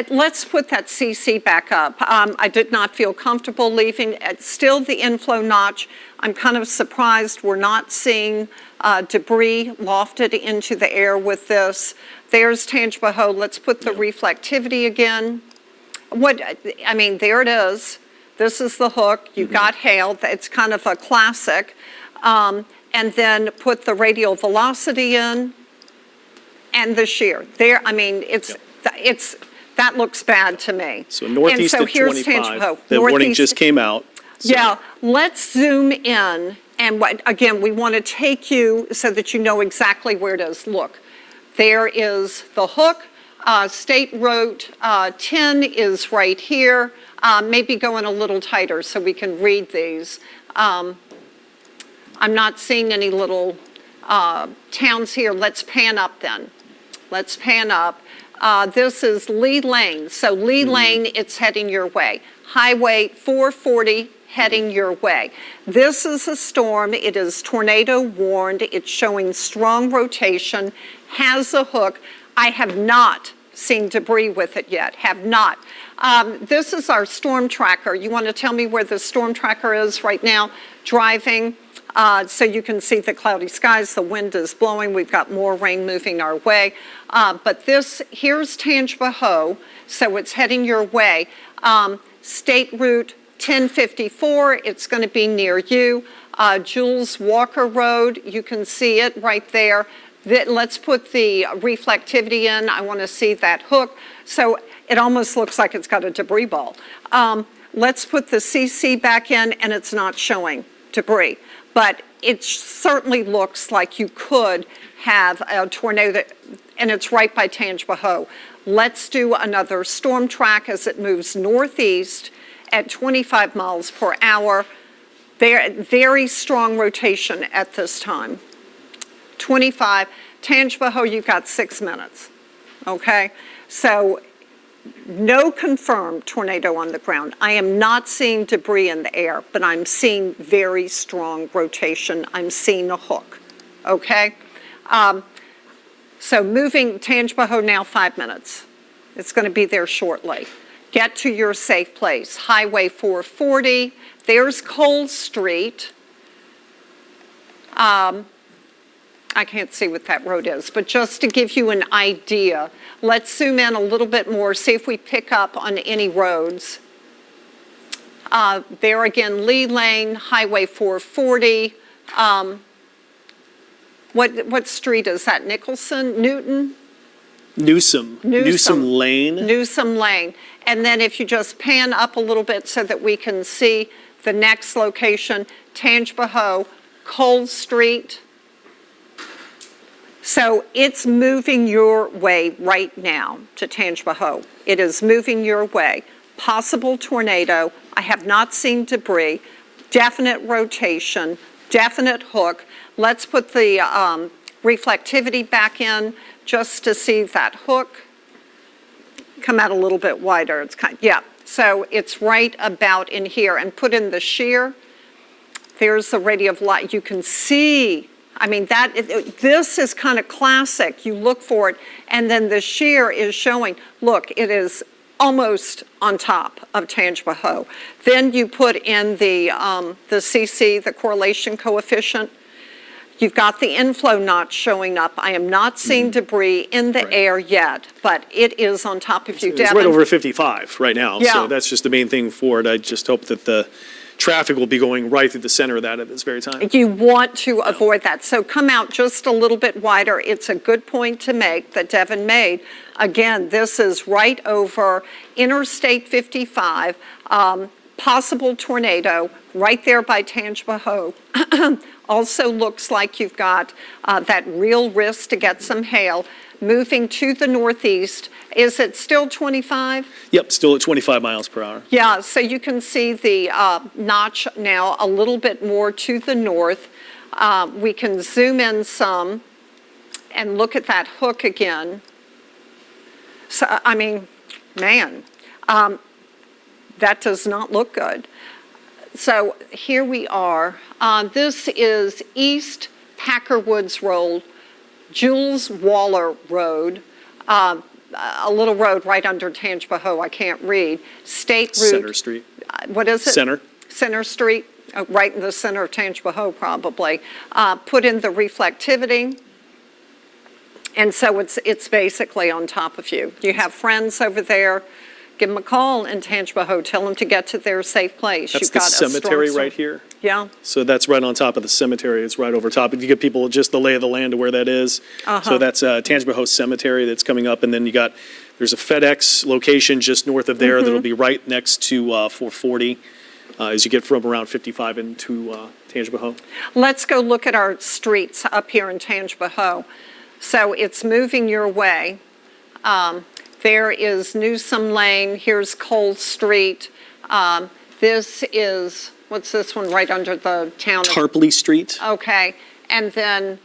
Let's put that CC back up. I did not feel comfortable leaving. Still the inflow notch. I'm kind of surprised we're not seeing debris lofted into the air with this. There's Tangipahoa. Let's put the reflectivity again. There it is. This is the hook. You've got hail. It's kind of a classic. And then put the radial velocity in and the shear. There, that looks bad to me. So northeast at 25. Tangipahoa. The warning just came out. So. Yeah, let's zoom in. And again, we want to take you so that you know exactly where it is. Look, there is the hook. State Road 10 is right here. Maybe going a little tighter so we can read these. I'm not seeing any little towns here. Let's pan up then. Let's pan up. This is Lee Lane. So Lee Lane, it's heading your way. Highway 440 heading your way. This is a storm. It is tornado warned. It's showing strong rotation, has a hook. I have not seen debris with it yet, have not. This is our storm tracker. You want to tell me where the storm tracker is right now? Driving, so you can see the cloudy skies, the wind is blowing, we've got more rain moving our way. But here's Tangipahoa, so it's heading your way. State Route 1054, it's going to be near you. Jules Walker Road, you can see it right there. Let's put the reflectivity in. I want to see that hook. So it almost looks like it's got a debris ball. Let's put the CC back in, and it's not showing debris. But it certainly looks like you could have a tornado, and it's right by Tangipahoa. Let's do another storm track as it moves northeast at 25 miles per hour. Very strong rotation at this time. 25. Tangipahoa, you've got 6 minutes. Okay? So no confirmed tornado on the ground. I am not seeing debris in the air, but I'm seeing very strong rotation. I'm seeing a hook. Okay? So moving Tangipahoa now 5 minutes. It's going to be there shortly. Get to your safe place. Highway 440. There's Cole Street. I can't see what that road is, but just to give you an idea, let's zoom in a little bit more, see if we pick up on any roads. There again, Lee Lane, Highway 440. What street is that? Nicholson? Newton? Newsom Lane. Newsom Lane. And then if you just pan up a little bit so that we can see the next location, Tangipahoa, Cole Street. So it's moving your way right now to Tangipahoa. It is moving your way. Possible tornado. I have not seen debris. Definite rotation. Definite hook. Let's put the reflectivity back in just to see that hook. Come out a little bit wider. It's so it's right about in here. And put in the shear. There's the radius of light. You can see. This is kind of classic. You look for it, and then the shear is showing. Look, it is almost on top of Tangipahoa. Then you put in the CC, the correlation coefficient. You've got the inflow notch showing up. I am not seeing debris in the air yet, but it is on top of you, Devin. It's right over 55 right now, yeah. So that's just the main thing for it. I just hope that the traffic will be going right through the center of that at this very time. You want to avoid that. So come out just a little bit wider. It's a good point to make that Devin made. Again, this is right over Interstate 55, possible tornado right there by Tangipahoa. Also looks like you've got that real risk to get some hail. Moving to the northeast, is it still 25? Yep, still at 25 miles per hour. Yeah, so you can see the notch now a little bit more to the north. We can zoom in some and look at that hook again. So, I mean, man, that does not look good. So here we are. This is East Packer Woods Road, Jules Waller Road, a little road right under Tangipahoa, I can't read. State Route. Center Street. What is it? Center. Center Street, right in the center of Tangipahoa probably. Put in the reflectivity. And so it's basically on top of you. You have friends over there, give them a call in Tangipahoa, tell them to get to their safe place. That's You've the got cemetery right here. Yeah. So that's right on top of the cemetery. It's right over top. If you give people just the lay of the land of where that is. So that's Tangipahoa Cemetery that's coming up. And then there's a FedEx location just north of there that'll be right next to 440 as you get from around 55 into Tangipahoa. Let's go look at our streets up here in Tangipahoa. So it's moving your way. There is Newsom Lane. Here's Cole Street. This is, what's this one right under the town? Tarpley Street. Okay. And then,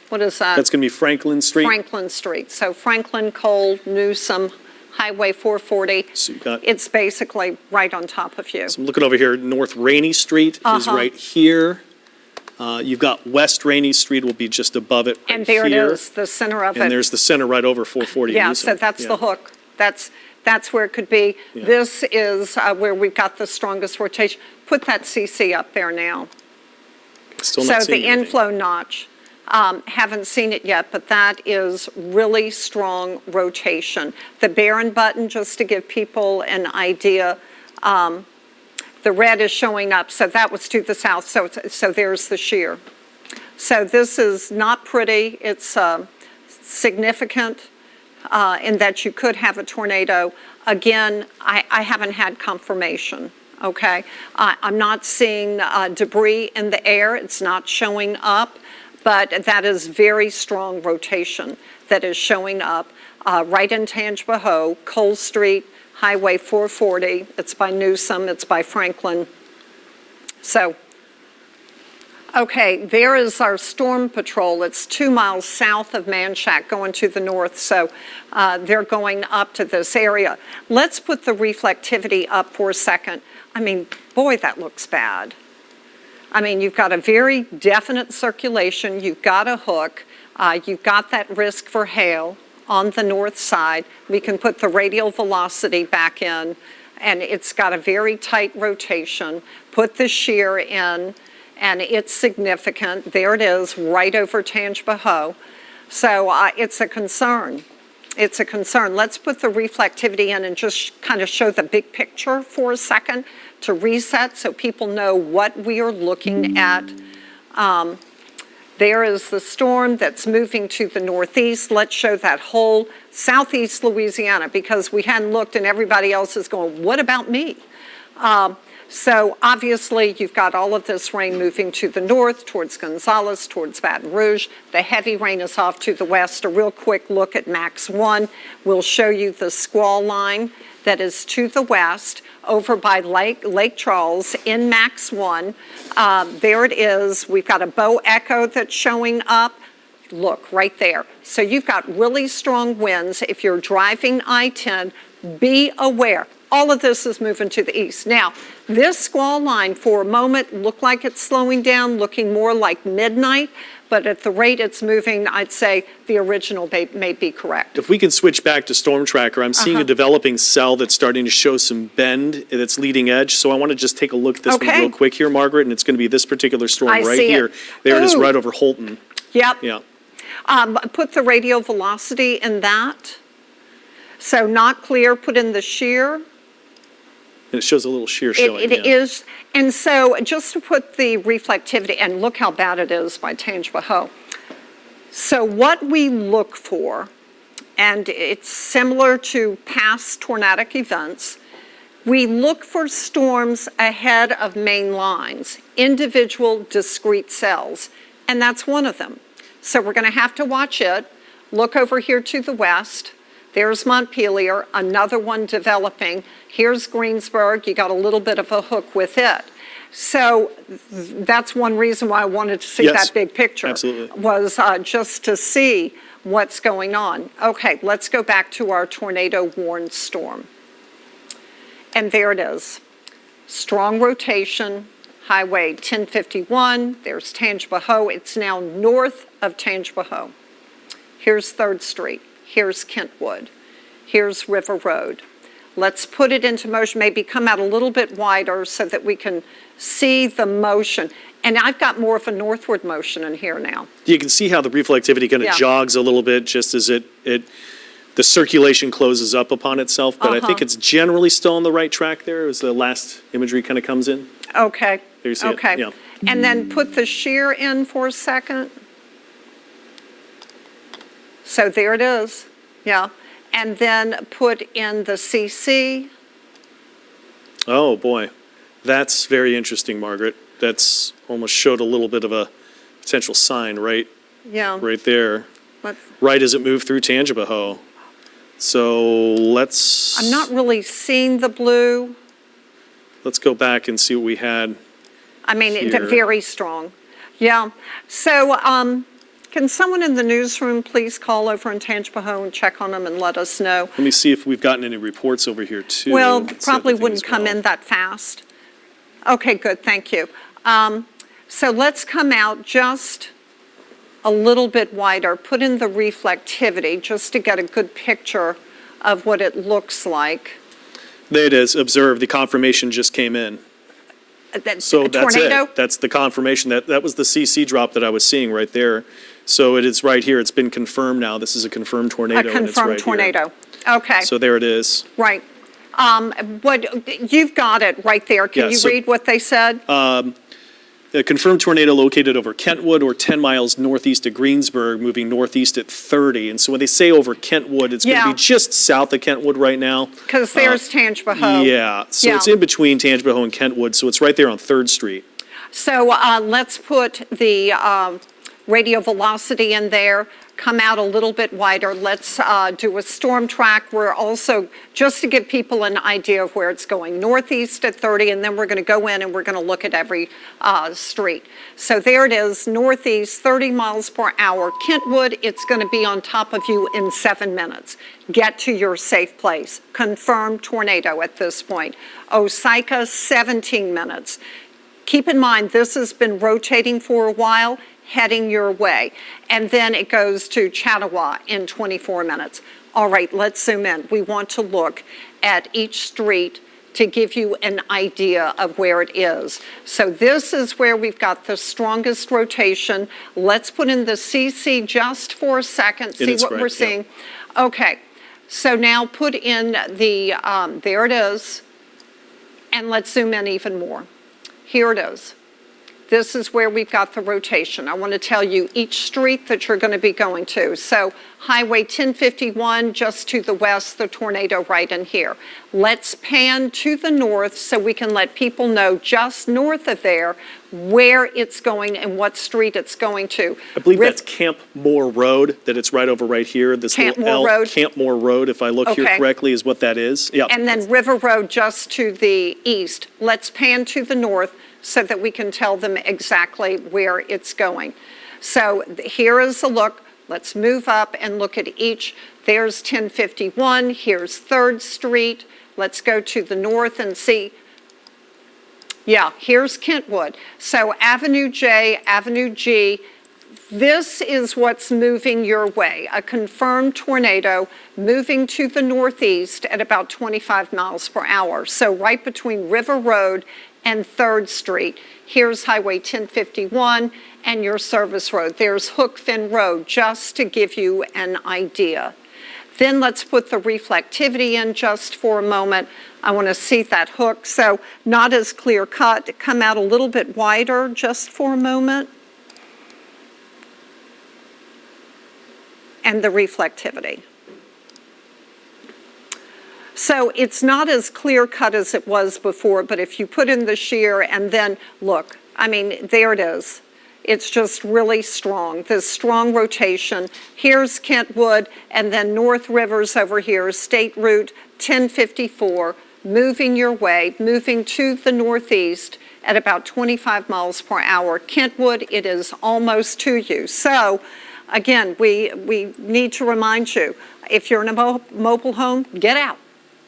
what is that? That's going to be Franklin Street. Franklin Street. So Franklin, Cole, Newsom, Highway 440. So you've got, it's basically right on top of you. so I'm looking over here. North Rainey Street is right here. You've got West Rainey Street will be just above it right and there here. it is, the center of it. And there's the center right over 440. Yeah, so that's the hook. That's where it could be. Yeah. This is where we've got the strongest rotation. Put that CC up there now. Still So not seeing the anything. inflow notch, haven't seen it yet, but that is really strong rotation. The Barron button, just to give people an idea, the red is showing up, so that was to the south, so there's the shear. So this is not pretty. It's significant in that you could have a tornado. Again, I haven't had confirmation, okay? I'm not seeing debris in the air. It's not showing up, but that is very strong rotation that is showing up right in Tangipahoa, Cole Street, Highway 440. It's by Newsom. It's by Franklin. So, okay, there is our storm patrol. It's 2 miles south of Manchac going to the north, so they're going up to this area. Let's put the reflectivity up for a second. I mean, boy, that looks bad. I mean, you've got a very definite circulation. You've got a hook. You've got that risk for hail on the north side. We can put the radial velocity back in, and it's got a very tight rotation. Put the shear in, and it's significant. There it is, right over Tangipahoa. So it's a concern. It's a concern. Let's put the reflectivity in and just kind of show the big picture for a second to reset so people know what we are looking at. There is the storm that's moving to the northeast. Let's show that whole southeast Louisiana because we hadn't looked and everybody else is going, what about me? So obviously you've got all of this rain moving to the north, towards Gonzales, towards Baton Rouge. The heavy rain is off to the west. A real quick look at Max 1 will show you the squall line that is to the west over by Lake Charles in Max 1. There it is. We've got a bow echo that's showing up. Look, right there. So you've got really strong winds. If you're driving I-10, be aware. All of this is moving to the east. Now, this squall line for a moment looked like it's slowing down, looking more like midnight, but at the rate it's moving, I'd say the original may be correct. If we can switch back to Storm Tracker, I'm seeing a developing cell that's starting to show some bend at its leading edge. So I want to just take a look at this one real quick here, Margaret, and it's going to be this particular storm right here. There it is right over Holton. Yep. Yeah. Put the radial velocity in that. So not clear, put in the shear. And it shows a little shear showing. It is. And so just to put the reflectivity, and look how bad it is by Tangipahoa. So what we look for, and it's similar to past tornadic events, we look for storms ahead of main lines, individual discrete cells, and that's one of them. So we're going to have to watch it. Look over here to the west. There's Montpelier, another one developing. Here's Greensburg. You got a little bit of a hook with it. So that's one reason why I wanted to see Yes, that big picture. absolutely. Was just to see what's going on. Okay, let's go back to our tornado warned storm. And there it is. Strong rotation, Highway 1051. There's Tangipahoa. It's now north of Tangipahoa. Here's 3rd Street. Here's Kentwood. Here's River Road. Let's put it into motion, maybe come out a little bit wider so that we can see the motion. And I've got more of a northward motion in here now. You can see how the reflectivity kind of jogs a little bit just as the circulation closes up upon itself, but I think it's generally still on the right track there as the last imagery kind of comes in. Okay. There you see it, Okay. yeah. And then put the shear in for a second. So there it is. Yeah. And then put in the CC. Oh, boy. That's very interesting, Margaret. That's almost showed a little bit of a potential sign right there. Right as it moved through Tangipahoa. So let's... I'm not really seeing the blue. Let's go back and see what we had. I mean, it's here. very strong. Yeah. So can someone in the newsroom please call over in Tangipahoa and check on them and let us know? Let me see if we've gotten any reports over here, too. Well, Let's probably see if wouldn't come in that fast. Okay, good. Thank you. So let's come out just a little bit wider, put in the reflectivity just to get a good picture of what it looks like. There it is. Observe, the confirmation just came in. So that's tornado? it. That's the confirmation. That was the CC drop that I was seeing right there. So it is right here. It's been confirmed now. This is a confirmed tornado. A confirmed tornado. Okay. So there it is. Right. You've got it right there. Can you read what they said? A confirmed tornado located over Kentwood or 10 miles northeast of Greensburg, moving northeast at 30. And so when they say over Kentwood, it's going to be just south of Kentwood right now. Because there's Tangipahoa. Yeah. So it's in between Tangipahoa and Kentwood. So it's right there on 3rd Street. So let's put the radial velocity in there, come out a little bit wider. Let's do a storm track. We're also, just to give people an idea of where it's going, northeast at 30, and then we're going to go in and we're going to look at every street. So there it is, northeast, 30 miles per hour. Kentwood, it's going to be on top of you in 7 minutes. Get to your safe place. Confirmed tornado at this point. Osaka, 17 minutes. Keep in mind, this has been rotating for a while, heading your way. And then it goes to Chattawa in 24 minutes. All right, let's zoom in. We want to look at each street to give you an idea of where it is. So this is where we've got the strongest rotation. Let's put in the CC just for a second, see what we're seeing. Okay, so now put in the, there it is, and let's zoom in even more. Here it is. This is where we've got the rotation. I want to tell you each street that you're going to be going to. So Highway 1051 just to the west, the tornado right in here. Let's pan to the north so we can let people know just north of there where it's going and what street it's going to. I believe that's Camp Moore Road, that it's right over right here. This Camp little Moore L, Road? Camp Moore Road, if I look here correctly, is what that is. Yeah. And then River Road just to the east. Let's pan to the north so that we can tell them exactly where it's going. So here is a look. Let's move up and look at each. There's 1051. Here's 3rd Street. Let's go to the north and see. Yeah, here's Kentwood. So Avenue J, Avenue G, this is what's moving your way. A confirmed tornado moving to the northeast at about 25 miles per hour. So right between River Road and 3rd Street. Here's Highway 1051 and your service road. There's Hookfin Road, just to give you an idea. Then let's put the reflectivity in just for a moment. I want to see that hook. So not as clear cut. Come out a little bit wider just for a moment. And the reflectivity. So it's not as clear cut as it was before, but if you put in the shear and then look, I mean, there it is. It's just really strong, this strong rotation. Here's Kentwood, and then North Rivers over here, State Route 1054, moving your way, moving to the northeast at about 25 miles per hour. Kentwood, it is almost to you. So, again, we need to remind you, if you're in a mobile home, get out.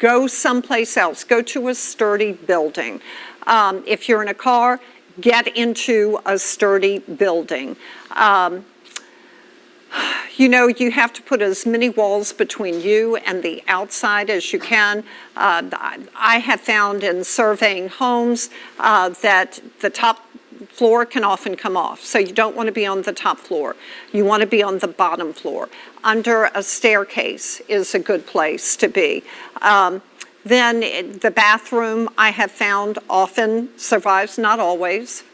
Go someplace else. Go to a sturdy building. If you're in a car, get into a sturdy building. You know, you have to put as many walls between you and the outside as you can. I have found in surveying homes that the top floor can often come off. So you don't want to be on the top floor. You want to be on the bottom floor. Under a staircase is a good place to be. Then the bathroom, I have found, often survives, not always.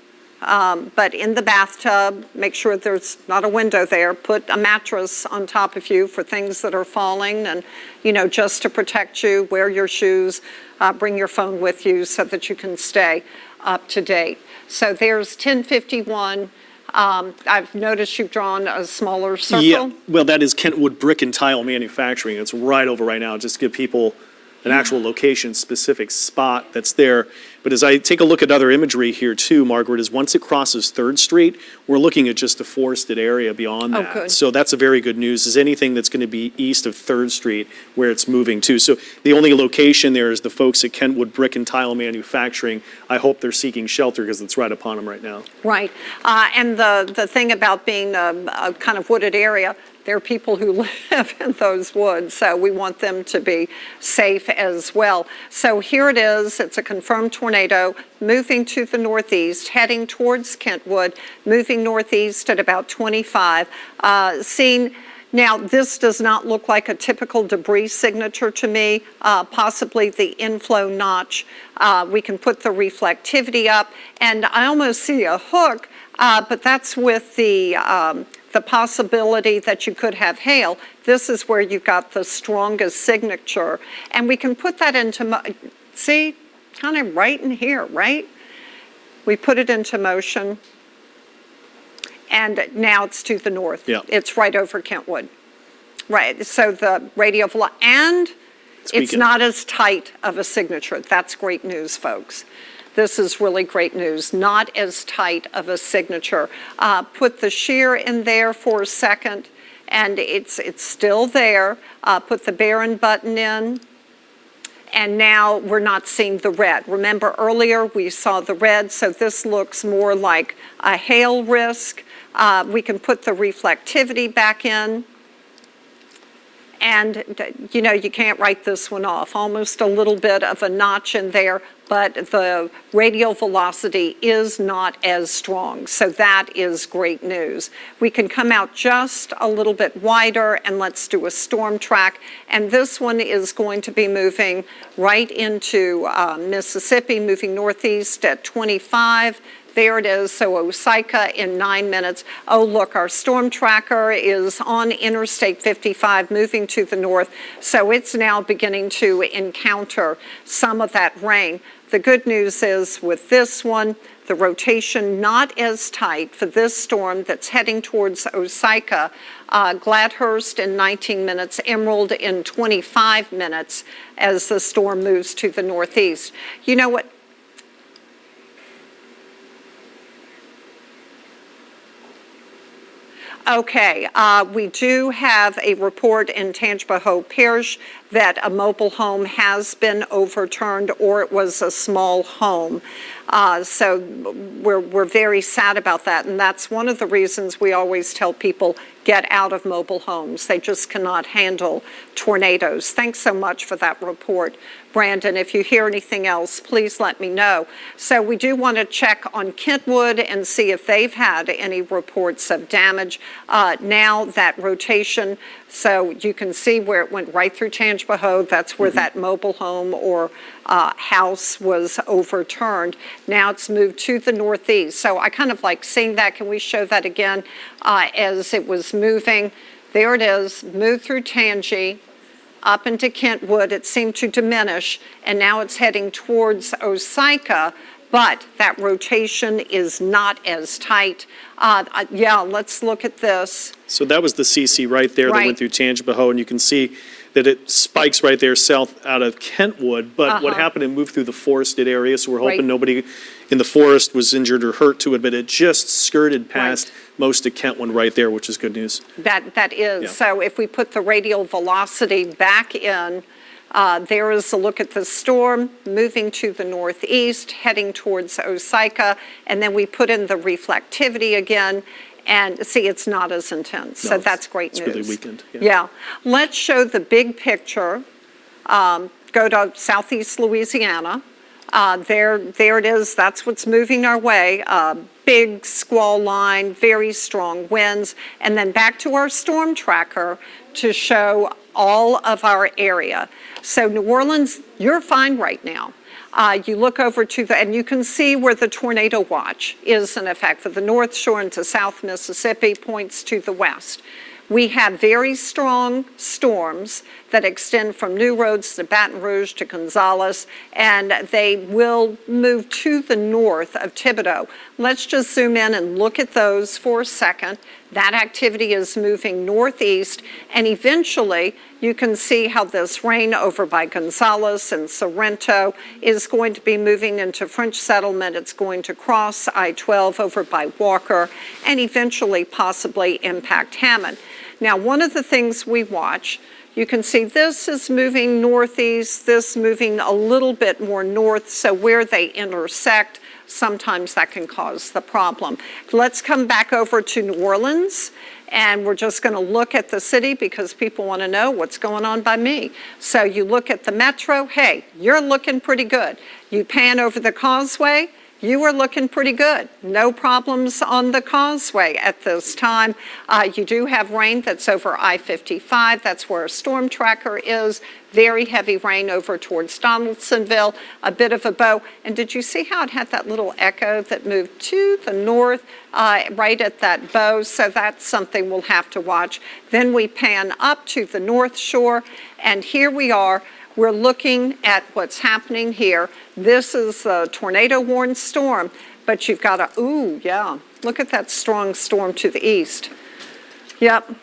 But in the bathtub, make sure there's not a window there. Put a mattress on top of you for things that are falling and, you know, just to protect you. Wear your shoes, bring your phone with you so that you can stay up to date. So there's 1051. I've noticed you've drawn a smaller circle. Yeah, well, that is Kentwood Brick and Tile Manufacturing. It's right over right now, just to give people an actual location-specific spot that's there. But as I take a look at other imagery here too, Margaret, is once it crosses 3rd Street, we're looking at just a forested area beyond that. Good. So that's a very good news, is anything that's going to be east of 3rd Street where it's moving to. So the only location there is the folks at Kentwood Brick and Tile Manufacturing. I hope they're seeking shelter because it's right upon them right now. Right. And the thing about being a kind of wooded area, there are people who live in those woods, so we want them to be safe as well. So here it is. It's a confirmed tornado moving to the northeast, heading towards Kentwood, moving northeast at about 25. Now, this does not look like a typical debris signature to me, possibly the inflow notch. We can put the reflectivity up, and I almost see a hook, but that's with the possibility that you could have hail. This is where you've got the strongest signature. And we can put that into, see, kind of right in here, right? We put it into motion. And now it's to the north. Yeah. It's right over Kentwood. Right, so the radial velocity, and it's not as tight of a signature. That's great news, folks. This is really great news. Not as tight of a signature. Put the shear in there for a second, and it's still there. Put the Barron button in, and now we're not seeing the red. Remember earlier we saw the red, so this looks more like a hail risk. We can put the reflectivity back in. And, you know, you can't write this one off. Almost a little bit of a notch in there, but the radial velocity is not as strong. So that is great news. We can come out just a little bit wider, and let's do a storm track. And this one is going to be moving right into Mississippi, moving northeast at 25. There it is, so Osaka in 9 minutes. Oh, look, our storm tracker is on Interstate 55 moving to the north, so it's now beginning to encounter some of that rain. The good news is with this one, the rotation not as tight for this storm that's heading towards Osaka. Gladhurst in 19 minutes, Emerald in 25 minutes as the storm moves to the northeast. You know what? Okay, we do have a report in Tangipahoa Parish that a mobile home has been overturned, or it was a small home. So we're very sad about that, and that's one of the reasons we always tell people get out of mobile homes. They just cannot handle tornadoes. Thanks so much for that report, Brandon. If you hear anything else, please let me know. So we do want to check on Kentwood and see if they've had any reports of damage. Now that rotation, so you can see where it went right through Tangipahoa. That's where that mobile home or house was overturned. Now it's moved to the northeast. So I kind of like seeing that. Can we show that again as it was moving? There it is, moved through Tangi, up into Kentwood. It seemed to diminish, and now it's heading towards Osaka, but that rotation is not as tight. Yeah, let's look at this. So that was the CC right there that Right. went through Tangipahoa, and you can see that it spikes right there south out of Kentwood. But what happened, it moved through the forested area, so we're hoping nobody in the forest was injured or hurt to it, but it just skirted past most of Kentwood right there, which is good news. That is. So if we put the radial velocity back in, there is a look at the storm moving to the northeast, heading towards Osaka, and then we put in the reflectivity again, and see, it's not as intense. So that's great news. It's really weakened. Yeah. Let's show the big picture. Go to southeast Louisiana. There it is. That's what's moving our way. Big squall line, very strong winds, and then back to our storm tracker to show all of our area. So New Orleans, you're fine right now. You look over to and you can see where the tornado watch is in effect for the North Shore into South Mississippi, points to the west. We have very strong storms that extend from New Roads to Baton Rouge to Gonzales, and they will move to the north of Thibodeau. Let's just zoom in and look at those for a second. That activity is moving northeast, and eventually you can see how this rain over by Gonzales and Sorrento is going to be moving into French Settlement. It's going to cross I-12 over by Walker and eventually possibly impact Hammond. Now, one of the things we watch, you can see this is moving northeast, this moving a little bit more north, so where they intersect, sometimes that can cause the problem. Let's come back over to New Orleans, and we're just going to look at the city because people want to know what's going on by me. So you look at the metro, hey, you're looking pretty good. You pan over the causeway, you are looking pretty good. No problems on the causeway at this time. You do have rain that's over I-55. That's where a storm tracker is. Very heavy rain over towards Donaldsonville, a bit of a bow. And did you see how it had that little echo that moved to the north right at that bow? So that's something we'll have to watch. Then we pan up to the North Shore, and here we are. We're looking at what's happening here. This is a tornado-warned storm, but you've got a, ooh, yeah, look at that strong storm to the east. Yep,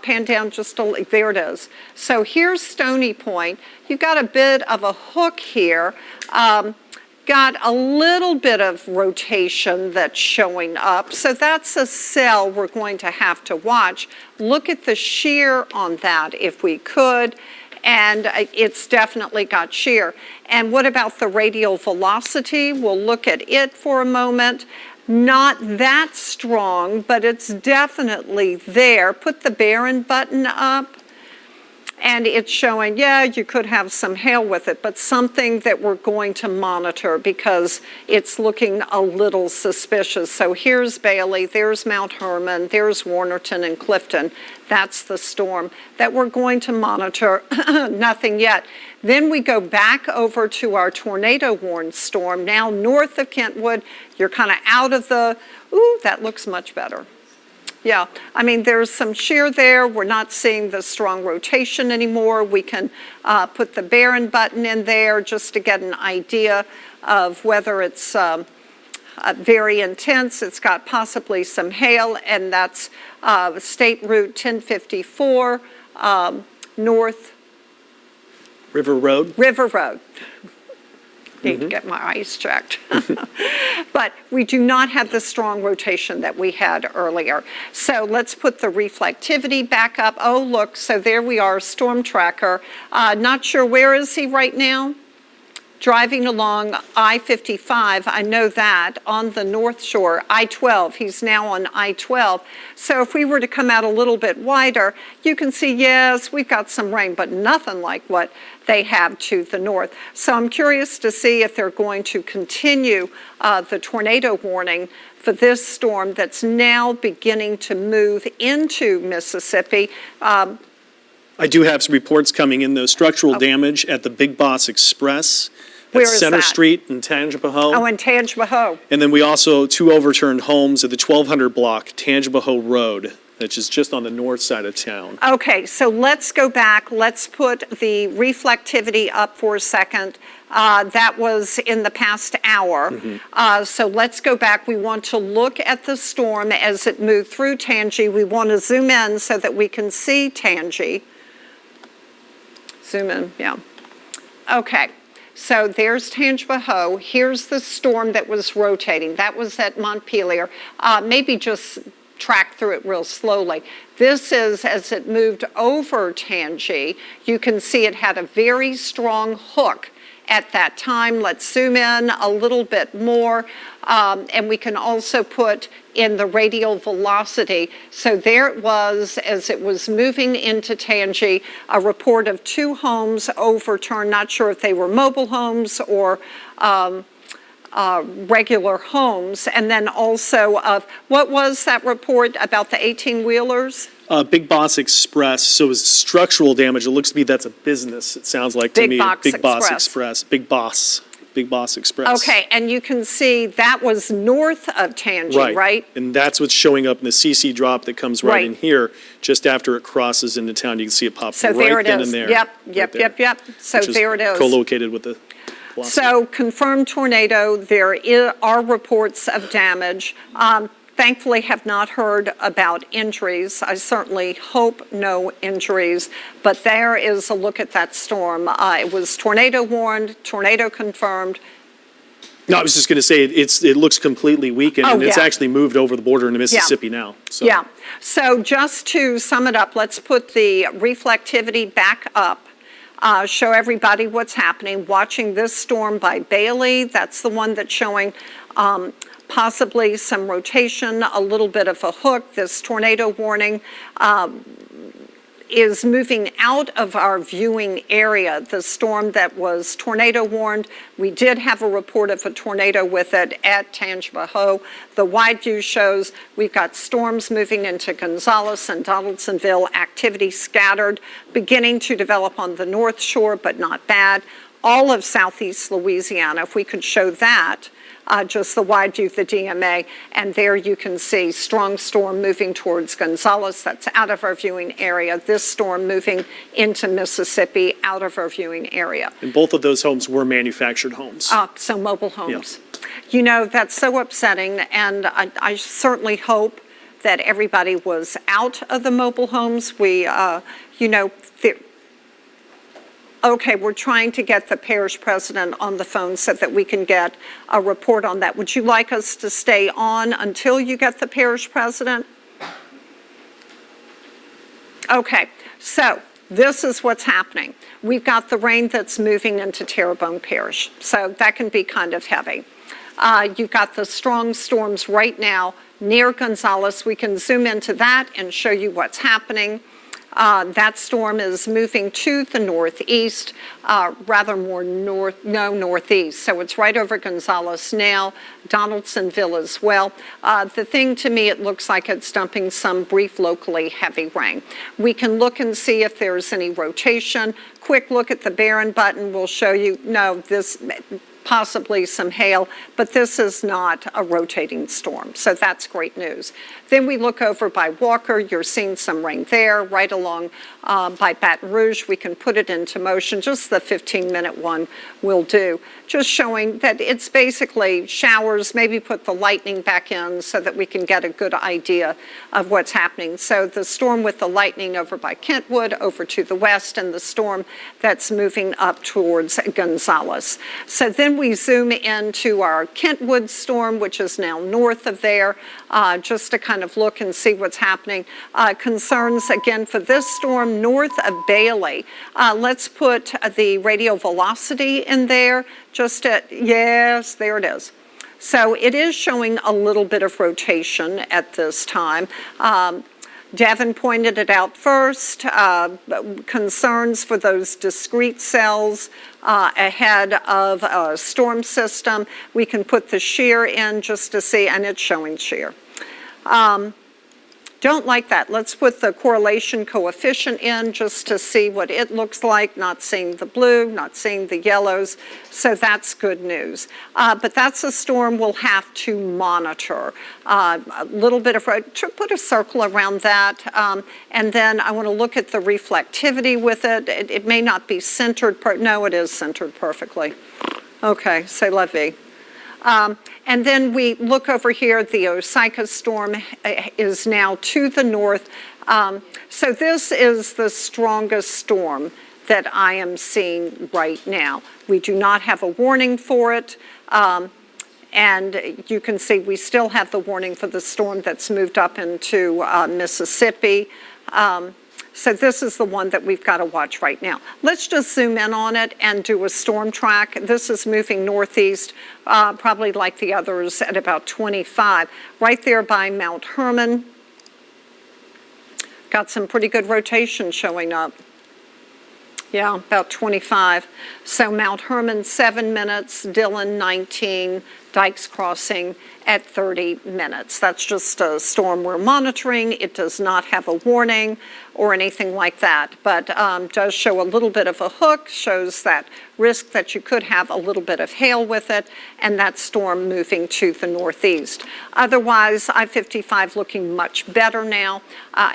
pan down just a, there it is. So here's Stony Point. You've got a bit of a hook here. Got a little bit of rotation that's showing up. So that's a cell we're going to have to watch. Look at the shear on that if we could. And it's definitely got shear. And what about the radial velocity? We'll look at it for a moment. Not that strong, but it's definitely there. Put the Barron button up. And it's showing, yeah, you could have some hail with it, but something that we're going to monitor because it's looking a little suspicious. So here's Bailey, there's Mount Herman, there's Warnerton and Clifton. That's the storm that we're going to monitor. Nothing yet. Then we go back over to our tornado-warned storm. Now north of Kentwood, you're kind of out of the, ooh, that looks much better. Yeah, I mean, there's some shear there. We're not seeing the strong rotation anymore. We can put the Barron button in there just to get an idea of whether it's very intense. It's got possibly some hail, and that's State Route 1054 North. River Road? River Road. Need to get my eyes checked. But we do not have the strong rotation that we had earlier. So let's put the reflectivity back up. Oh, look, so there we are, storm tracker. Not sure where is he right now? Driving along I-55, I know that, on the North Shore, I-12, he's now on I-12. So if we were to come out a little bit wider, you can see, yes, we've got some rain, but nothing like what they have to the north. So I'm curious to see if they're going to continue the tornado warning for this storm that's now beginning to move into Mississippi. I do have some reports coming in, though. Structural damage at the Big Boss Express. Where at is Center that? Street in Tangipahoa. Oh, in Tangipahoa. And then we also, 2 overturned homes at the 1200 block, Tangipahoa Road, which is just on the north side of town. Okay, so let's go back. Let's put the reflectivity up for a second. That was in the past hour. So let's go back. We want to look at the storm as it moved through Tangi. We want to zoom in so that we can see Tangi. Zoom in, yeah. Okay, so there's Tangipahoa. Here's the storm that was rotating. That was at Montpelier. Maybe just track through it real slowly. This is as it moved over Tangi. You can see it had a very strong hook at that time. Let's zoom in a little bit more. And we can also put in the radial velocity. So there it was as it was moving into Tangi, a report of 2 homes overturned. Not sure if they were mobile homes or regular homes. And then also of, what was that report about the 18-wheelers? Big Boss Express, so it was structural damage. It looks to me that's a business, it sounds like to me. Big Boss Express. Big Boss Express. Okay, and you can see that was north of Tangi, right? And that's what's showing up in the CC drop that comes right in here, just after it crosses into town. You can see it pop So right there it then is. and there. Yep. So there it is. Co-located with the velocity. So confirmed tornado, there are reports of damage. Thankfully have not heard about injuries. I certainly hope no injuries, but there is a look at that storm. It was tornado warned, tornado confirmed. No, I was just going to say it looks completely weakened, and it's actually moved over the border into Mississippi now. So. Yeah. So just to sum it up, let's put the reflectivity back up. Show everybody what's happening. Watching this storm by Bailey, that's the one that's showing possibly some rotation, a little bit of a hook. This tornado warning is moving out of our viewing area. The storm that was tornado warned, we did have a report of a tornado with it at Tangipahoa. The wide view shows we've got storms moving into Gonzales and Donaldsonville, activity scattered, beginning to develop on the north shore, but not bad. All of southeast Louisiana, if we could show that, just the wide view of the DMA, and there you can see strong storm moving towards Gonzales. That's out of our viewing area. This storm moving into Mississippi, out of our viewing area. And both of those homes were manufactured homes. So mobile homes. Yeah. You know, that's so upsetting, and I certainly hope that everybody was out of the mobile homes. Okay, we're trying to get the parish president on the phone so that we can get a report on that. Would you like us to stay on until you get the parish president? Okay, so this is what's happening. We've got the rain that's moving into Terrebonne Parish, so that can be kind of heavy. You've got the strong storms right now near Gonzales. We can zoom into that and show you what's happening. That storm is moving to the northeast, rather more northeast. So it's right over Gonzales now, Donaldsonville as well. The thing to me, it looks like it's dumping some brief locally heavy rain. We can look and see if there's any rotation. Quick look at the Barron button will show you, no, this possibly some hail, but this is not a rotating storm, so that's great news. Then we look over by Walker, you're seeing some rain there, right along by Baton Rouge. We can put it into motion, just the 15-minute one will do. Just showing that it's basically showers, maybe put the lightning back in so that we can get a good idea of what's happening. So the storm with the lightning over by Kentwood, over to the west, and the storm that's moving up towards Gonzales. So then we zoom into our Kentwood storm, which is now north of there, just to kind of look and see what's happening. Concerns, again, for this storm north of Bailey. Let's put the radial velocity in there. Yes, there it is. So it is showing a little bit of rotation at this time. Devin pointed it out first, concerns for those discrete cells ahead of a storm system. We can put the shear in just to see, and it's showing shear. Don't like that. Let's put the correlation coefficient in just to see what it looks like, not seeing the blue, not seeing the yellows, so that's good news. But that's a storm we'll have to monitor. A little bit of, put a circle around that, and then I want to look at the reflectivity with it. It may not be centered, no, it is centered perfectly. Okay, c'est la vie. And then we look over here, the Osaka storm is now to the north. So this is the strongest storm that I am seeing right now. We do not have a warning for it. And you can see we still have the warning for the storm that's moved up into Mississippi. So this is the one that we've got to watch right now. Let's just zoom in on it and do a storm track. This is moving northeast, probably like the others at about 25. Right there by Mount Herman. Got some pretty good rotation showing up. Yeah, about 25. So Mount Herman, 7 minutes, Dillon, 19, Dykes Crossing at 30 minutes. That's just a storm we're monitoring. It does not have a warning or anything like that, but does show a little bit of a hook, shows that risk that you could have a little bit of hail with it, and that storm moving to the northeast. Otherwise, I-55 looking much better now.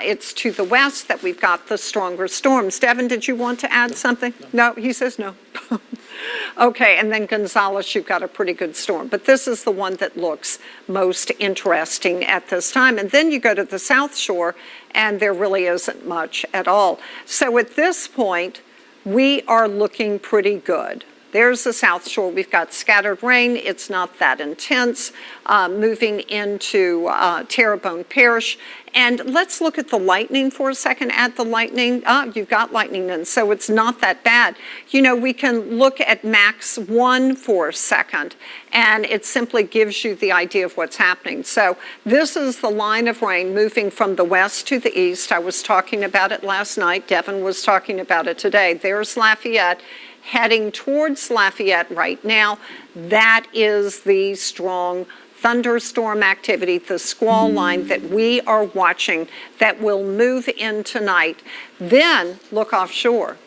It's to the west that we've got the stronger storms. Devin, did you want to add something? No, he says no. Okay, and then Gonzales, you've got a pretty good storm. But this is the one that looks most interesting at this time. And then you go to the South Shore, and there really isn't much at all. So at this point, we are looking pretty good. There's the South Shore. We've got scattered rain. It's not that intense. Moving into Terrebonne Parish. And let's look at the lightning for a second. Add the lightning. You've got lightning in, so it's not that bad. You know, we can look at max 1 for a second, and it simply gives you the idea of what's happening. So this is the line of rain moving from the west to the east. I was talking about it last night. Devin was talking about it today. There's Lafayette. Heading towards Lafayette right now. That is the strong thunderstorm activity, the squall line that we are watching that will move in tonight. Then look offshore.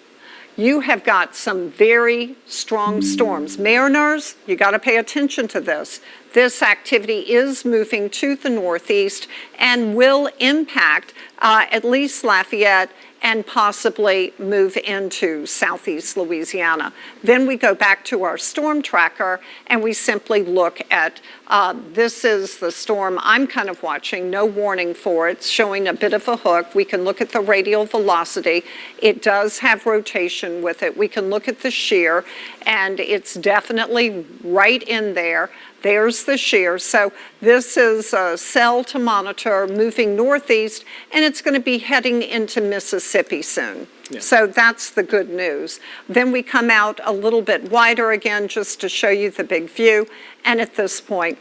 You have got some very strong storms. Mariners, you got to pay attention to this. This activity is moving to the northeast and will impact at least Lafayette and possibly move into southeast Louisiana. Then we go back to our storm tracker and we simply look at, this is the storm I'm kind of watching, no warning for it, showing a bit of a hook. We can look at the radial velocity. It does have rotation with it. We can look at the shear, and it's definitely right in there. There's the shear. So this is a cell to monitor moving northeast, and it's going to be heading into Mississippi soon. Yeah. So that's the good news. Then we come out a little bit wider again just to show you the big view. And at this point,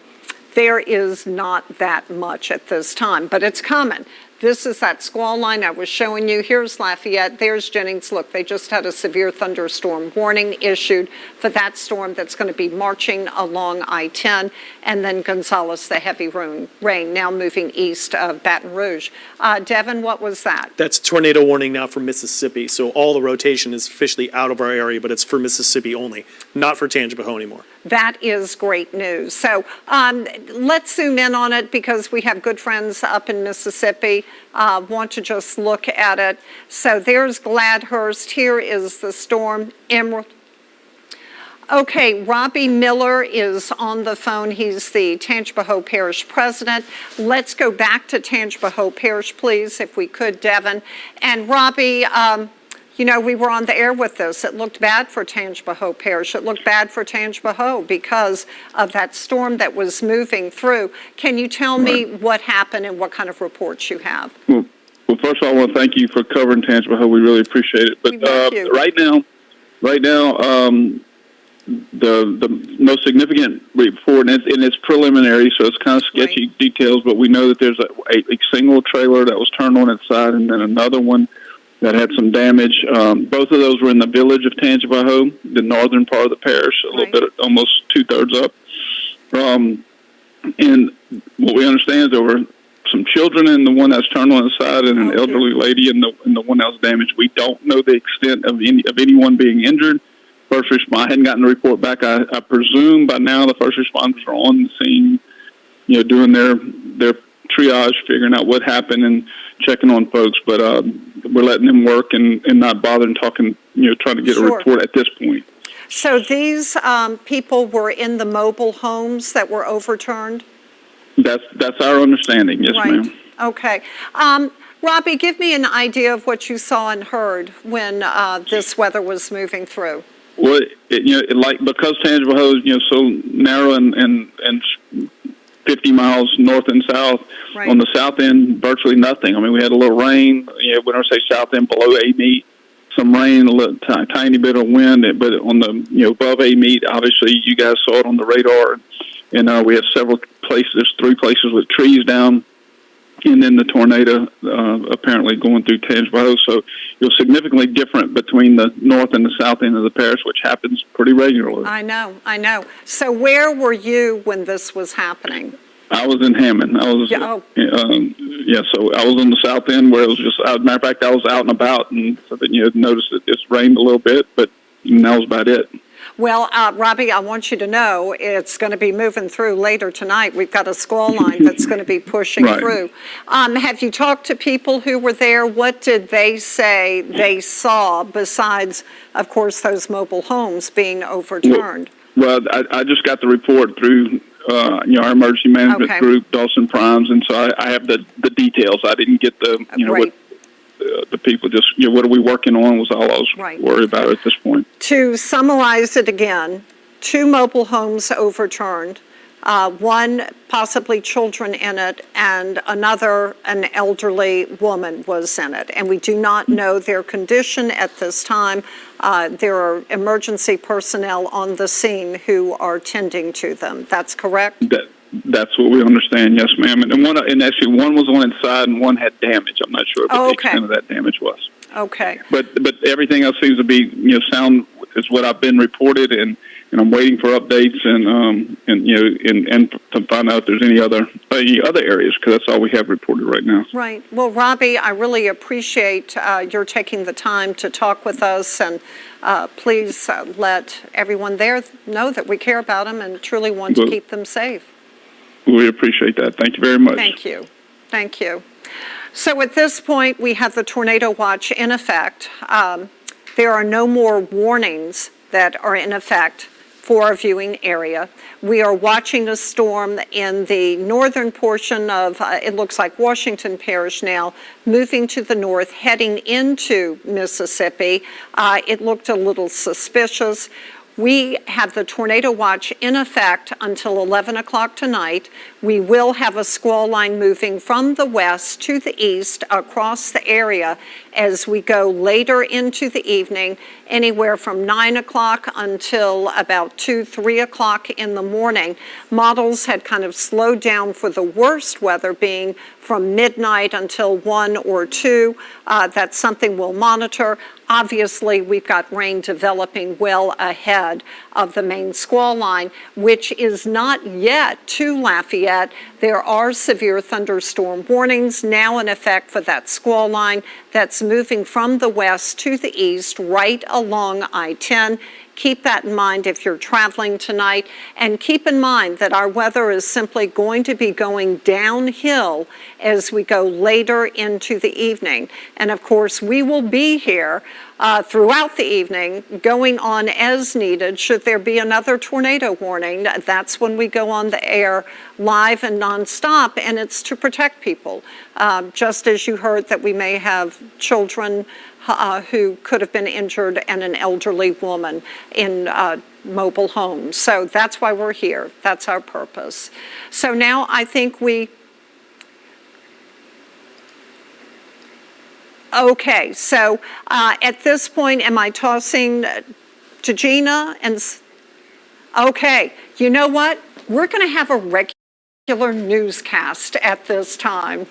there is not that much at this time, but it's coming. This is that squall line I was showing you. Here's Lafayette. There's Jennings. Look, they just had a severe thunderstorm warning issued for that storm that's going to be marching along I-10. And then Gonzales, the heavy rain, now moving east of Baton Rouge. Devin, what was that? That's tornado warning now for Mississippi. So all the rotation is officially out of our area, but it's for Mississippi only, not for Tangipahoa anymore. That is great news. So let's zoom in on it because we have good friends up in Mississippi. Want to just look at it. So there's Gladhurst. Here is the storm, Emerald. Okay, Robbie Miller is on the phone. He's the Tangipahoa Parish president. Let's go back to Tangipahoa Parish, please, if we could, Devin. And Robbie, you know, we were on the air with this. It looked bad for Tangipahoa Parish. It looked bad for Tangipahoa because of that storm that was moving through. Can you tell me what happened and what kind of reports you have? Well, first of all, I want to thank you for covering Tangipahoa. We really appreciate it. But right now, the most significant report, and it's preliminary, so it's kind of sketchy details, but we know that there's a single trailer that was turned on its side and then another one that had some damage. Both of those were in the village of Tangipahoa, the northern part of the parish, a little bit, almost 2/3 up. And what we understand is there were some children in the one that's turned on its side and an elderly lady in the one that was damaged. We don't know the extent of anyone being injured. First responders, I hadn't gotten the report back. I presume by now the first responders are on the scene, you know, doing their triage, figuring out what happened and checking on folks. But we're letting them work and not bothering talking, you know, trying to get a report at this point. So these people were in the mobile homes that were overturned? That's our understanding, yes, ma'am. Okay. Robbie, give me an idea of what you saw and heard when this weather was moving through. Well, because Tangipahoa is, so narrow and 50 miles north and south. Right. On the south end, virtually nothing. I mean, we had a little rain. When I say south end, below 8 meet, some rain, a little tiny bit of wind. But on the above 8 meet, obviously you guys saw it on the radar. And we have several places, 3 places with trees down. And then the tornado apparently going through Tangipahoa. So it's significantly different between the north and the south end of the parish, which happens pretty regularly. I know. So where were you when this was happening? I was in Hammond. I was, so I was on the south end where it was just, matter of fact, I was out and about, and so that noticed that it's rained a little bit, but that was about it. Well, Robbie, I want you to know it's going to be moving through later tonight. We've got a squall line that's going to be pushing Right. through. Have you talked to people who were there? What did they say they saw besides, of course, those mobile homes being overturned? Well, I just got the report through, our emergency management group, Dawson Primes, and so I have the details. I didn't get the, what the people just, what are we working on was all I was worried about at this point. To summarize it again, 2 mobile homes overturned, 1 possibly children in it, and another, an elderly woman was in it. And we do not know their condition at this time. There are emergency personnel on the scene who are tending to them. That's correct? That's what we understand, yes, ma'am. And actually, one was on its side and one had damage. I'm not sure what the extent of that damage was. Okay. But everything else seems to be sound is what I've been reported, and I'm waiting for updates and to find out if there's any other areas, because that's all we have reported right now. Right. Well, Robbie, I really appreciate your taking the time to talk with us, and please let everyone there know that we care about them and truly want to keep them safe. We appreciate that. Thank you very much. Thank you. So at this point, we have the tornado watch in effect. There are no more warnings that are in effect for our viewing area. We are watching the storm in the northern portion of, it looks like Washington Parish now, moving to the north, heading into Mississippi. It looked a little suspicious. We have the tornado watch in effect until 11 o'clock tonight. We will have a squall line moving from the west to the east across the area as we go later into the evening, anywhere from 9 o'clock until about 2, 3 o'clock in the morning. Models had kind of slowed down for the worst weather being from midnight until 1 or 2. That's something we'll monitor. Obviously, we've got rain developing well ahead of the main squall line, which is not yet to Lafayette. There are severe thunderstorm warnings now in effect for that squall line that's moving from the west to the east right along I-10. Keep that in mind if you're traveling tonight, and keep in mind that our weather is simply going to be going downhill as we go later into the evening. And of course, we will be here throughout the evening, going on as needed. Should there be another tornado warning, that's when we go on the air live and nonstop, and it's to protect people. Just as you heard that we may have children who could have been injured and an elderly woman in mobile homes. So that's why we're here. That's our purpose. So now I think okay, so at this point, am I tossing to Gina? Okay, you know what? We're going to have a regular newscast at this time.